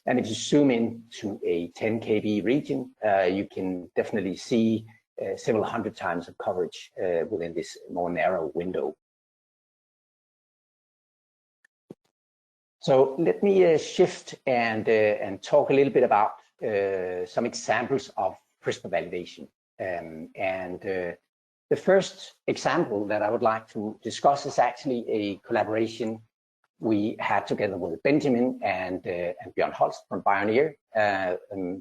S3: And if you zoom in to a 10 kb region, you can definitely see several hundred times of coverage within this more narrow window. So let me shift and talk a little bit about some examples of CRISPR validation. The first example that I would like to discuss is actually a collaboration we had together with Benjamin and Bjørn Holst from Bioneer,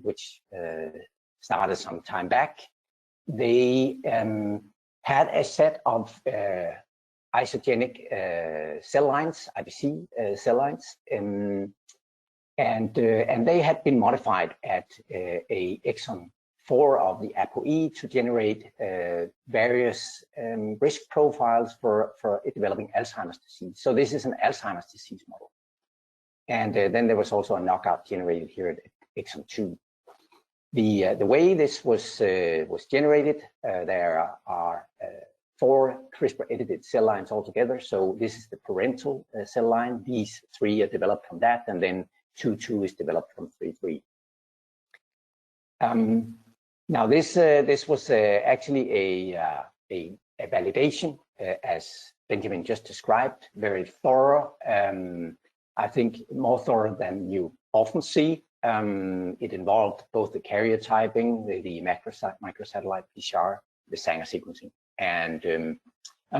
S3: which started some time back. They had a set of isogenic cell lines, IBC cell lines, and they had been modified at a exon 4 of the ApoE to generate various risk profiles for developing Alzheimer's disease. So this is an Alzheimer's disease model. And then there was also a knockout generated here at exon 2. The way this was generated, there are 4 CRISPR edited cell lines altogether. So this is the parental cell line. These 3 are developed from that, and then 2.2 is developed from 3.3. Now this was actually a validation, as Benjamin just described, very thorough. I think more thorough than you often see. It involved both the carrier typing, the microsatellite PCR, the Sanger sequencing, and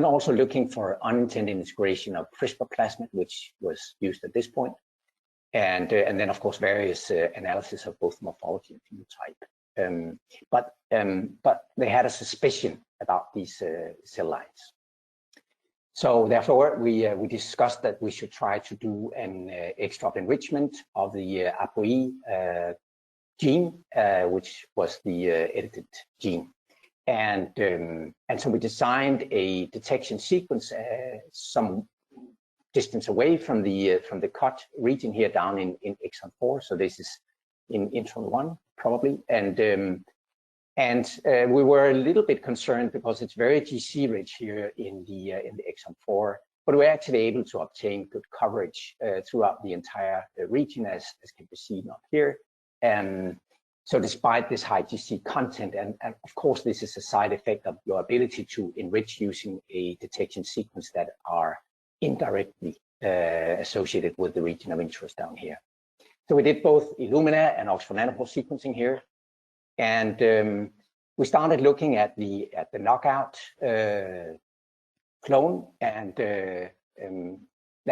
S3: also looking for unintended integration of CRISPR plasmid, which was used at this point, and then of course various analysis of both morphology and phenotype. But they had a suspicion about these cell lines. So therefore, we discussed that we should try to do an extra enrichment of the ApoE gene, which was the edited gene. And so we designed a detection sequence some distance away from the cut region here down in exon 4. So this is in intron 1 probably, and we were a little bit concerned because it's very GC rich here in the exon 4, but we're actually able to obtain good coverage throughout the entire region, as can be seen up here. So despite this high GC content, and of course this is a side effect of your ability to enrich using a detection sequence that are indirectly associated with the region of interest down here. So we did both Illumina and Oxford Nanopore sequencing here, and we started looking at the knockout clone, and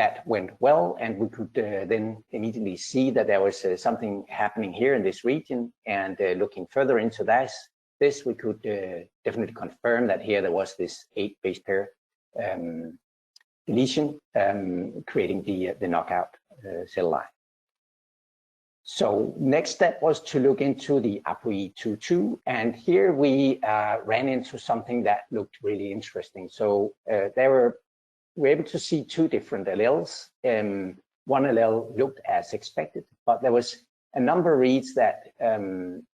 S3: that went well, and we could then immediately see that there was something happening here in this region. And looking further into this we could definitely confirm that here there was this 8 base pair deletion creating the knockout cell line. So next step was to look into the ApoE22, and here we ran into something that looked really interesting. So we're able to see 2 different alleles. One allele looked as expected, but there was a number of reads that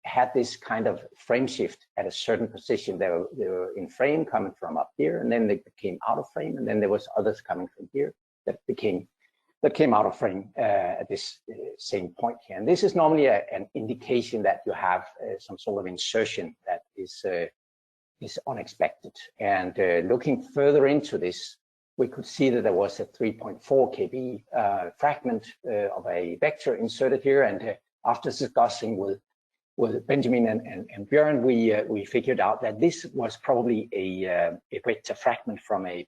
S3: had this kind of frame shift at a certain position. They were in frame coming from up here, and then they came out of frame, and then there was others coming from here that came out of frame at this same point here. And this is normally an indication that you have some sort of insertion that is unexpected. And looking further into this, we could see that there was a 3.4 kb fragment of a vector inserted here. And after discussing with Benjamin and Björn, we figured out that this was probably a vector fragment from a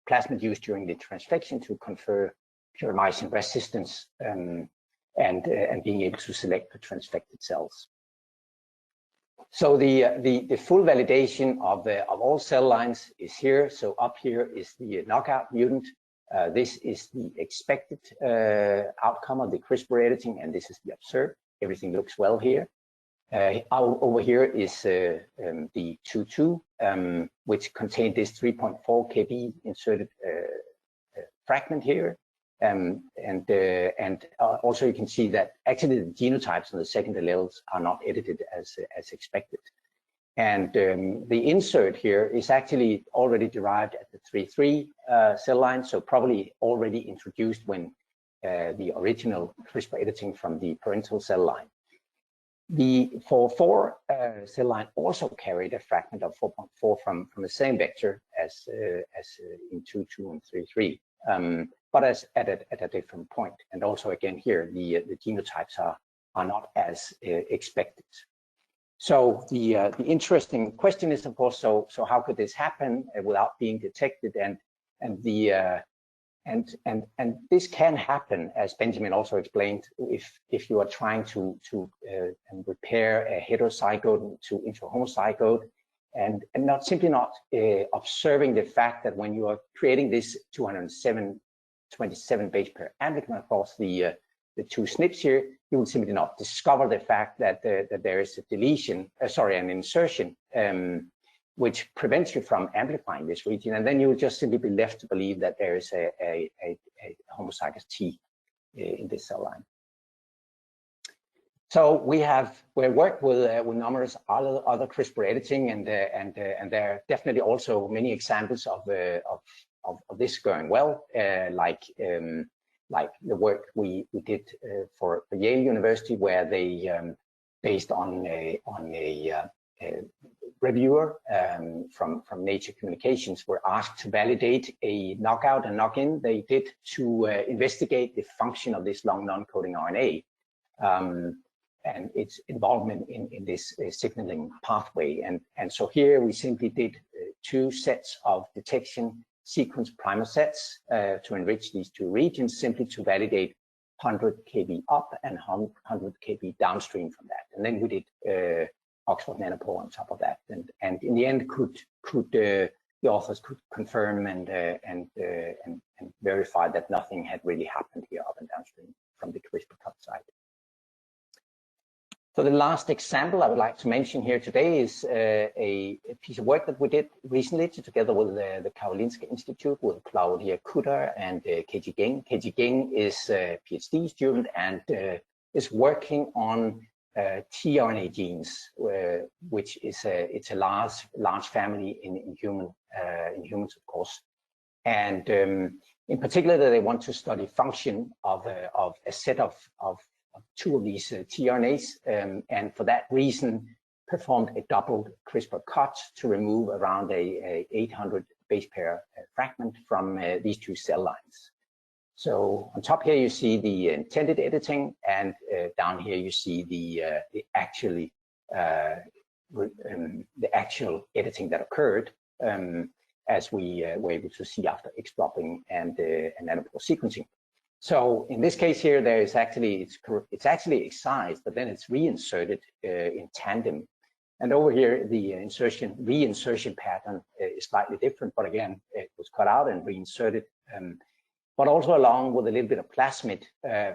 S3: plasmid used during the transfection to confer puromycin resistance and being able to select the transfected cells. So the full validation of all cell lines is here. So up here is the knockout mutant. This is the expected outcome of the CRISPR editing, and this is the observed. Everything looks well here. Over here is the 2.2, which contained this 3.4 kb inserted fragment here. And also you can see that actually the genotypes on the second alleles are not edited as expected. And the insert here is actually already derived at the 3.3 cell line, so probably already introduced when the original CRISPR editing from the parental cell line. The 4.4 cell line also carried a fragment of 4.4 from the same vector as in 2.2 and 3.3. But at a different point. And also again here, the genotypes are not as expected. So the interesting question is, of course, so how could this happen without being detected? And this can happen, as Benjamin also explained, if you are trying to repair a heterozygote to into a homozygote, and not simply not observing the fact that when you are creating this 227 base pair amplicon across the 2 SNPs here, you will simply not discover the fact that there is a deletion, an insertion, which prevents you from amplifying this region, and then you will just simply be left to believe that there is a homozygous T in this cell line. So we worked with numerous other CRISPR editing, and there are definitely also many examples of this going well, like the work we did for Yale University, where they based on a reviewer from Nature Communications were asked to validate a knockout and knock-in they did to investigate the function of this long non-coding RNA and its involvement in this signaling pathway. And so here we simply did 2 sets of detection sequence primer sets to enrich these 2 regions, simply to validate 100 kb up and 100 kb downstream from that. And then we did Oxford nanopore on top of that, and in the end the authors could confirm and verify that nothing had really happened here up and downstream from the CRISPR cut site. So the last example I would like to mention here today is a piece of work that we did recently together with the Karolinska Institute with Claudia Kutter and Keiji Geng. Keiji Geng is a PhD student and is working on tRNA genes, which is it's a large family in humans, of course, and in particular they want to study function of a set of two of these tRNAs, and for that reason performed a doubled CRISPR cut to remove around a 800 base pair fragment from these two cell lines. So on top here you see the intended editing, and down here you see the actual editing that occurred, as we were able to see after X-dropping and nanopore sequencing. So in this case here, there is actually it's actually excised, but then it's reinserted in tandem. And over here, the reinsertion pattern is slightly different, but again, it was cut out and reinserted. But also along with a little bit of plasmid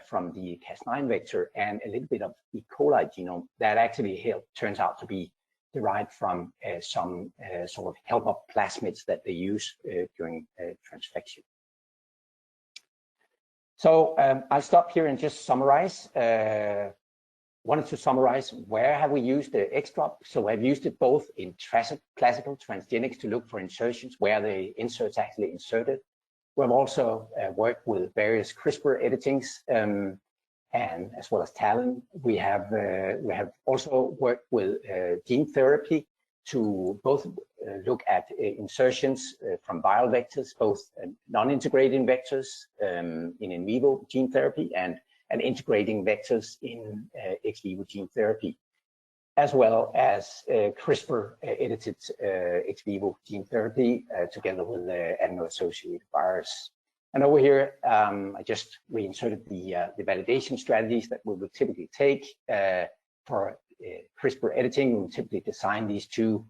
S3: from the Cas9 vector and a little bit of E. coli genome that actually turns out to be derived from some sort of helper plasmids that they use during transfection. So I'll stop here and just summarize. Wanted to summarize where have we used the X-drop. So I've used it both in classical transgenics to look for insertions where the insert's actually inserted. We've also worked with various CRISPR editings and as well as TALEN. We have also worked with gene therapy to both look at insertions from viral vectors, both non-integrating vectors in vivo gene therapy and integrating vectors in ex vivo gene therapy, as well as CRISPR edited ex vivo gene therapy together with the adeno-associated virus. And over here, I just reinserted the validation strategies that we would typically take for CRISPR editing. We would typically design these two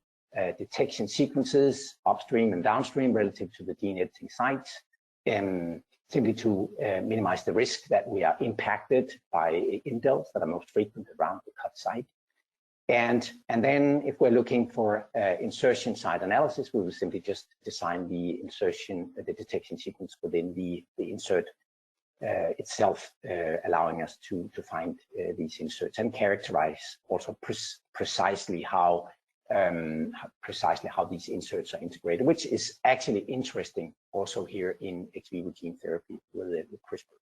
S3: detection sequences upstream and downstream relative to the gene editing sites, simply to minimize the risk that we are impacted by indels that are most frequent around the cut site. And then if we're looking for insertion site analysis, we will simply just design the the detection sequence within the insert itself, allowing us to find these inserts and characterize also precisely how these inserts are integrated, which is actually interesting also here in ex vivo gene therapy with CRISPR.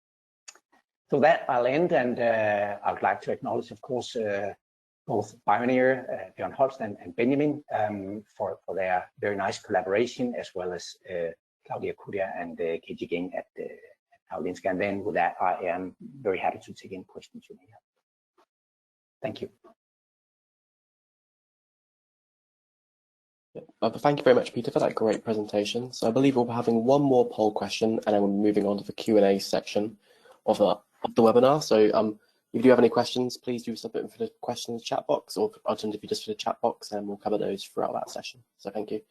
S3: So that I'll end, and I would like to acknowledge, of course, both Bioneer, Björn Holst and Benjamin for their very nice collaboration, as well as Claudia Kutter and Keiji Geng at Karolinska. And then with that, I am very happy to take in questions you may have. Thank you.
S1: Thank you very much, Peter, for that great presentation. So I believe we'll be having one more poll question, and then we'll be moving on to the Q&A section of the webinar. So if you do have any questions, please do submit them for the questions chat box, or alternatively just for the chat box, and we'll cover those throughout that session. So thank you.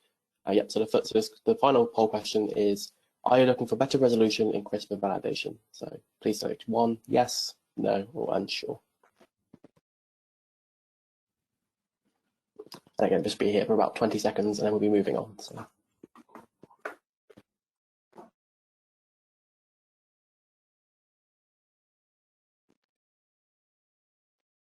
S1: So the final poll question is: are you looking for better resolution in CRISPR validation? So please select 1, yes, no, or unsure. And again, just be here for about 20 seconds, and then we'll be moving on. So.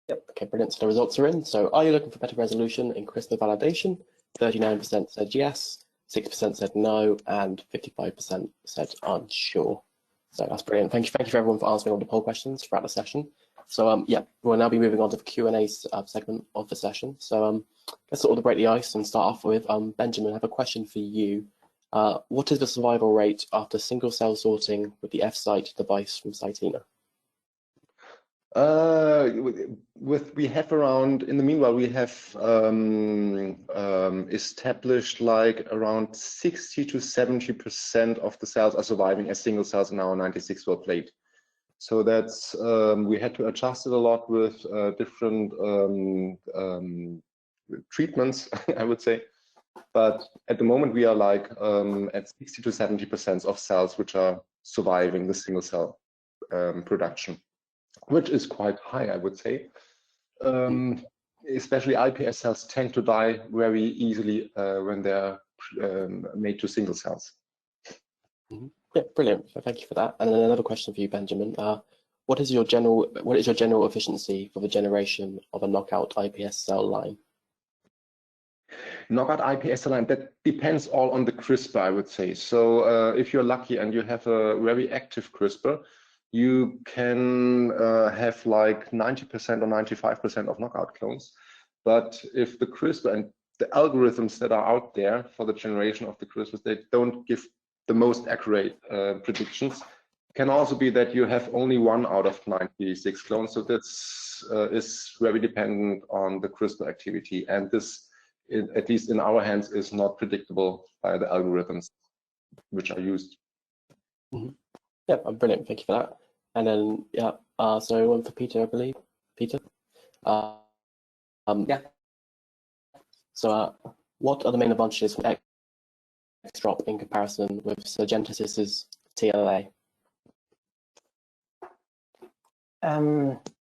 S1: Yep, okay, brilliant. So the results are in. So are you looking for better resolution in CRISPR validation? 39% said yes, 6% said no, and 55% said unsure. So that's brilliant. Thank you for everyone for answering all the poll questions throughout the session. So yeah, we'll now be moving on to the Q&A segment of the session. So let's sort of break the ice and start off with Benjamin. I have a question for you. What is the survival rate after single cell sorting with the F-site device from Cytina?
S2: We have around, in the meanwhile, we have established like around 60 to 70% of the cells are surviving as single cells in our 96-well plate. So that's we had to adjust it a lot with different treatments, I would say. But at the moment, we are like at 60 to 70% of cells which are surviving the single cell production, which is quite high, I would say. Especially iPS cells tend to die very easily when they're made to single cells.
S1: Yeah, brilliant. Thank you for that. And then another question for you, Benjamin. What is your general efficiency for the generation of a knockout iPS cell line?
S2: Knockout iPS cell line, that depends all on the CRISPR, I would say. So if you're lucky and you have a very active CRISPR, you can have like 90% or 95% of knockout clones. But if the CRISPR and the algorithms that are out there for the generation of the CRISPRs, they don't give the most accurate predictions. Can also be that you have only 1 out of 96 clones. So this is very dependent on the CRISPR activity. And this, at least in our hands, is not predictable by the algorithms which are used.
S1: Mm-hmm. Yeah, brilliant. Thank you for that. And then, yeah, so one for Peter, I believe. Peter?
S3: Yeah.
S1: So what are the main advantages for X-drop in comparison with Syngentesis's TLA?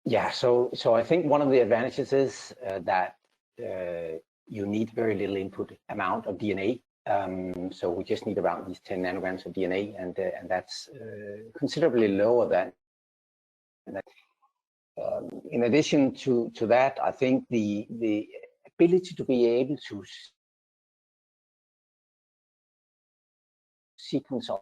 S3: Yeah, so I think one of the advantages is that you need very little input amount of DNA. So we just need around these 10 nanograms of DNA, and that's considerably lower than. In addition to that, I think the ability to be able to sequence of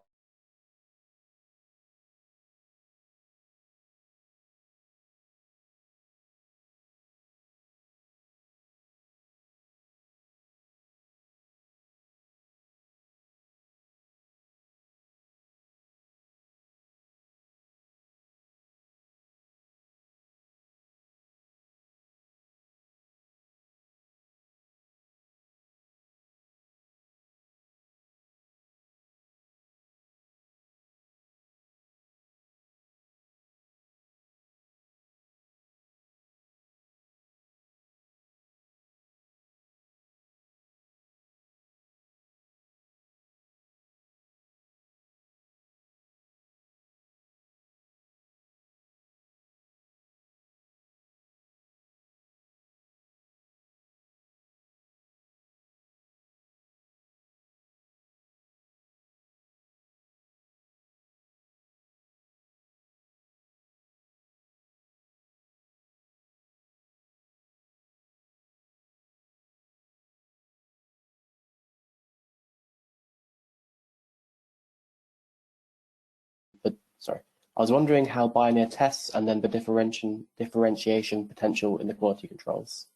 S1: Sorry, I was wondering how Bioneer tests and then the differentiation potential in the quality controls.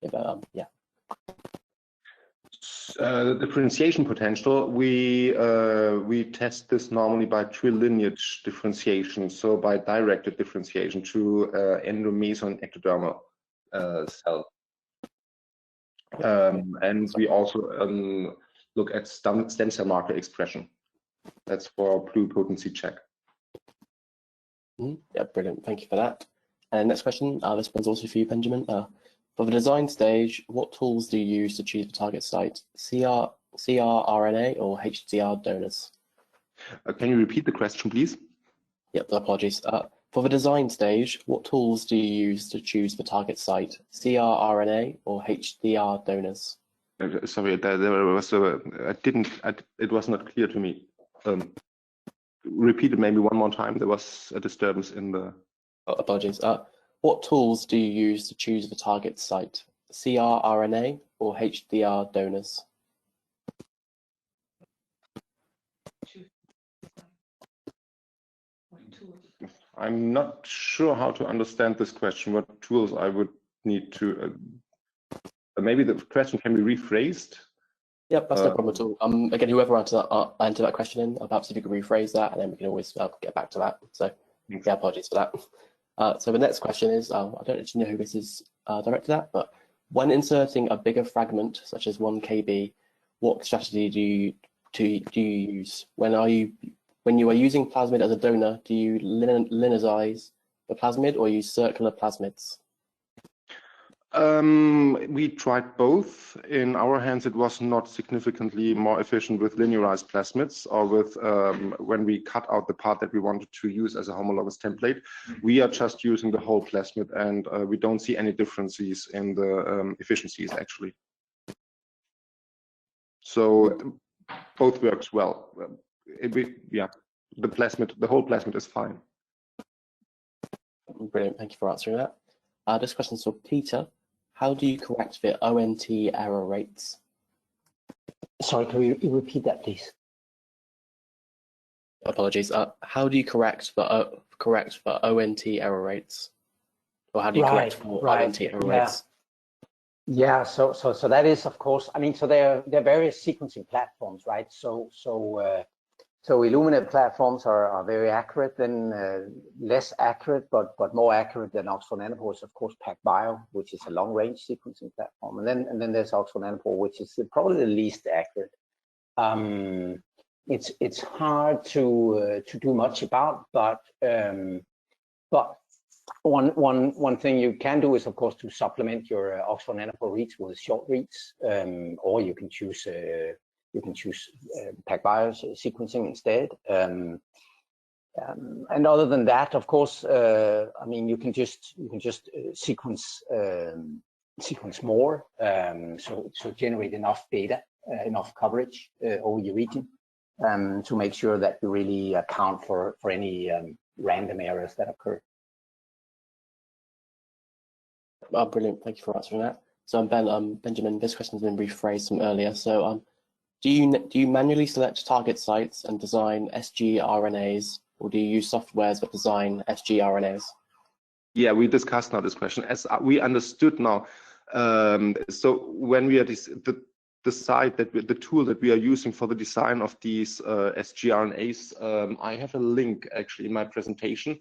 S1: Yeah.
S2: The differentiation potential, we test this normally by trilineage differentiation, so by directed differentiation to endomeso and ectodermal cell. And we also look at stem cell marker expression. That's for pluripotency check.
S1: Yeah, brilliant. Thank you for that. And next question, this one's also for you, Benjamin. For the design stage, what tools do you use to choose the target site? CR-RNA or HDR donors?
S2: Can you repeat the question, please?
S1: Yep, apologies. For the design stage, what tools do you use to choose the target site? CR-RNA or HDR donors?
S2: Sorry, there was it was not clear to me. Repeat it maybe one more time. There was a disturbance in the.
S1: Oh, apologies. What tools do you use to choose the target site? CR-RNA or HDR donors?
S2: I'm not sure how to understand this question. What tools I would need to. Maybe the question can be rephrased.
S1: Yep, that's no problem at all. Again, whoever answered that question in, perhaps if you could rephrase that, and then we can always get back to that. So, yeah, apologies for that. So the next question is, I don't actually know who this is directed at, but when inserting a bigger fragment, such as 1 kb, what strategy do you use? When are you when you are using plasmid as a donor, do you linearize the plasmid or use circular plasmids?
S2: We tried both. In our hands, it was not significantly more efficient with linearized plasmids or with when we cut out the part that we wanted to use as a homologous template. We are just using the whole plasmid, and we don't see any differences in the efficiencies actually. So both works well. Yeah, the whole plasmid is fine.
S1: Brilliant, thank you for answering that. This question is for Peter. How do you correct the ONT error rates?
S3: Sorry, can you repeat that, please?
S1: Apologies. How do you correct the ONT error rates? Or how do you correct for ONT error rates?
S3: Yeah, so that is, of course, I mean, so there are various sequencing platforms, right? So Illumina platforms are very accurate, then less accurate, but more accurate than Oxford Nanopore is, of course, PacBio, which is a long-range sequencing platform, and then there's Oxford Nanopore, which is probably the least accurate. It's hard to do much about, but one thing you can do is, of course, to supplement your Oxford Nanopore reads with short reads, or you can choose PacBio sequencing instead. And other than that, of course, I mean, you can just sequence more, so generate enough data, enough coverage over your region, to make sure that you really account for any random errors that occur.
S1: Brilliant, thank you for answering that. So Benjamin, this question has been rephrased from earlier. So do you manually select target sites and design sgRNAs, or do you use softwares that design sgRNAs?
S2: Yeah, we discussed now this question. As we understood now, so when we are the site the tool that we are using for the design of these sgRNAs, I have a link actually in my presentation,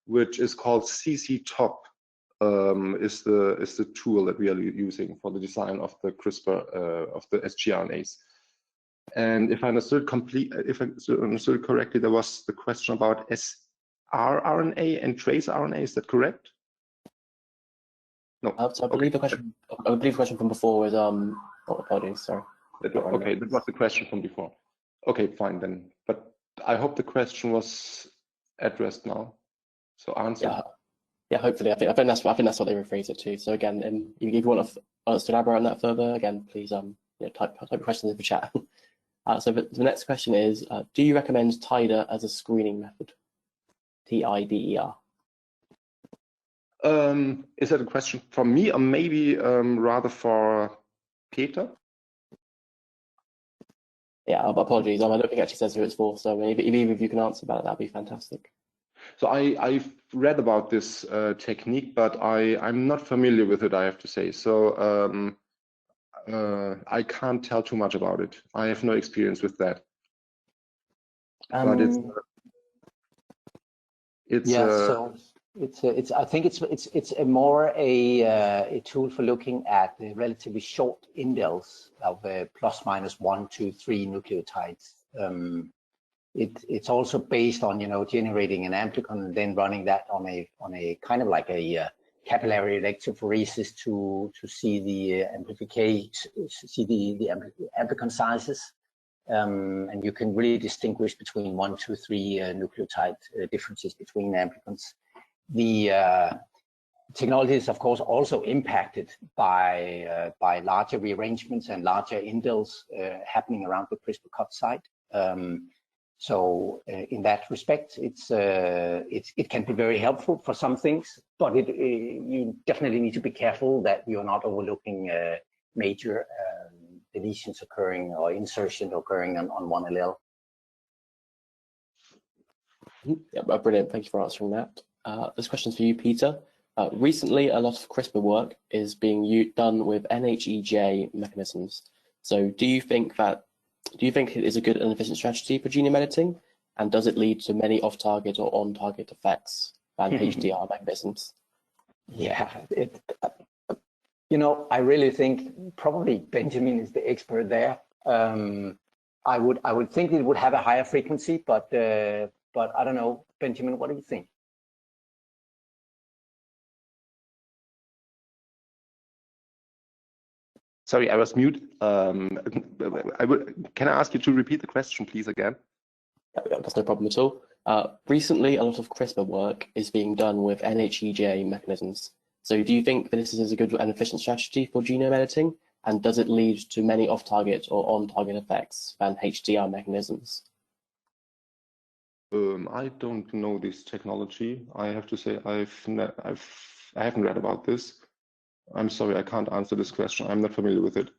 S2: which is called ccTop. Is the tool that we are using for the design of the Crispr of the sgRNAs. And if I understood correctly, there was the question about srRNA and trace RNA. Is that correct? No.
S1: So I believe the question from before was apologies, sorry.
S2: Okay, that was the question from before. Okay, fine then. But I hope the question was addressed now. So answered.
S1: Yeah, hopefully. I think that's what they rephrase it to. So again, if you want us to elaborate on that further, again, please type questions in the chat. So the next question is, do you recommend TIDER as a screening method? TIDER.
S2: Is that a question for me, or maybe rather for Peter?
S1: Yeah, apologies. I don't think it actually says who it's for. So if either of you can answer about it, that'd be fantastic.
S2: So I've read about this technique, but I'm not familiar with it, I have to say. So I can't tell too much about it. I have no experience with that. But
S3: I think it's a tool for looking at the relatively short indels of plus minus 1, 2, 3 nucleotides. It's also based on generating an amplicon and then running that on a kind of like a capillary electrophoresis to see the amplification, see the amplicon sizes, and you can really distinguish between 1, 2, 3 nucleotide differences between amplicons. The technology is, of course, also impacted by larger rearrangements and larger indels happening around the CRISPR cut site. So in that respect, it can be very helpful for some things, but you definitely need to be careful that you're not overlooking major deletions occurring or insertion occurring on one allele.
S1: Yeah, brilliant. Thank you for answering that. This question's for you, Peter. Recently, a lot of CRISPR work is being done with NHEJ mechanisms. So do you think it is a good and efficient strategy for genome editing? And does it lead to many off-target or on-target effects than HDR mechanisms?
S3: Yeah, I really think probably Benjamin is the expert there. I would think it would have a higher frequency, but I don't know, Benjamin, what do you think?
S2: Sorry, I was mute. Can I ask you to repeat the question, please, again?
S1: Yeah, that's no problem at all. Recently, a lot of CRISPR work is being done with NHEGA mechanisms. So do you think that this is a good and efficient strategy for genome editing? And does it lead to many off-target or on-target effects than HDR mechanisms?
S2: I don't know this technology. I have to say I haven't read about this. I'm sorry, I can't answer this question. I'm not familiar with it.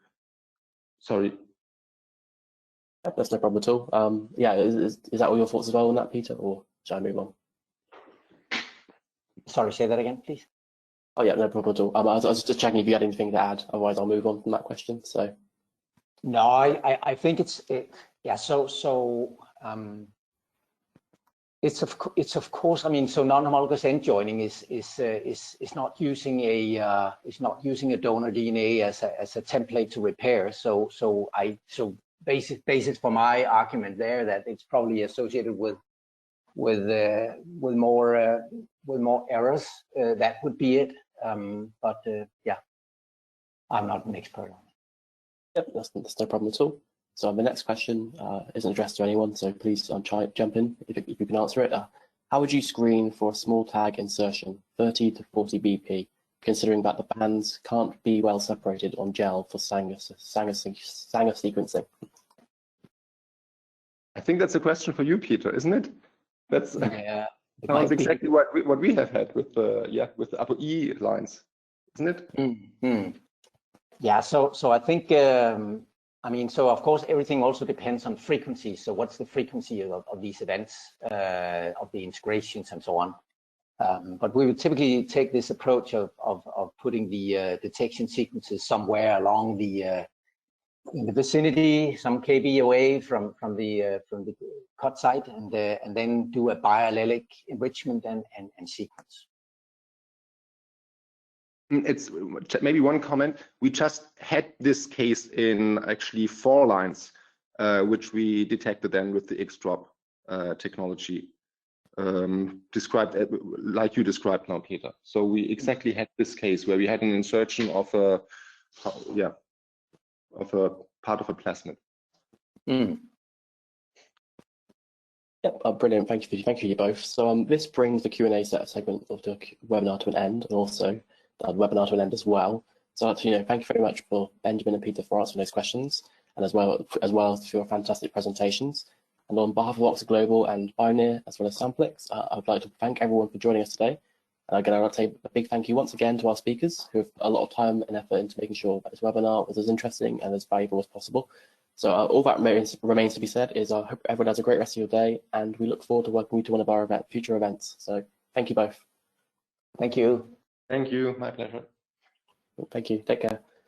S2: Sorry.
S1: Yep, that's no problem at all. Yeah, is that all your thoughts as well on that, Peter, or shall I move on?
S3: Sorry, say that again, please.
S1: Oh yeah, no problem at all. I was just checking if you had anything to add. Otherwise, I'll move on from that question. So.
S3: No, I think yeah. It's of course. I mean, so non-homologous end joining is not using a donor DNA as a template to repair. So basis for my argument there that it's probably associated with more errors. That would be it. Yeah, I'm not an expert on it.
S1: Yep, that's no problem at all. So the next question isn't addressed to anyone, so please jump in if you can answer it. How would you screen for a small tag insertion, 30 to 40 BP, considering that the bands can't be well separated on gel for Sanger sequencing?
S2: I think that's a question for you, Peter, isn't it? That's
S3: yeah.
S2: Sounds exactly what we have had with the with the ApoE lines, isn't it?
S3: Mm-hmm. Yeah. So I think. I mean, so of course, everything also depends on frequency. So what's the frequency of these events, of the integrations and so on. But we would typically take this approach of putting the detection sequences somewhere along in the vicinity, some kb away from the cut site, and then do a biallelic enrichment and sequence.
S2: It's maybe one comment. We just had this case in actually 4 lines, which we detected then with the X-drop technology, described like you described now, Peter. So we exactly had this case where we had an insertion of a part of a plasmid.
S1: Yep, brilliant. Thank you you both. So this brings the Q&A segment of the webinar to an end, and also the webinar to an end as well. So I'd like to thank you very much for Benjamin and Peter for answering those questions, and as well for your fantastic presentations. And on behalf of Oxford Global and Pioneer, as well as Samplix, I'd like to thank everyone for joining us today. And again, I'd like to say a big thank you once again to our speakers, who have a lot of time and effort into making sure that this webinar was as interesting and as valuable as possible. So all that remains to be said is I hope everyone has a great rest of your day, and we look forward to welcoming you to one of our future events. So thank you both.
S3: Thank you.
S2: Thank you. My pleasure.
S1: Thank you. Take care.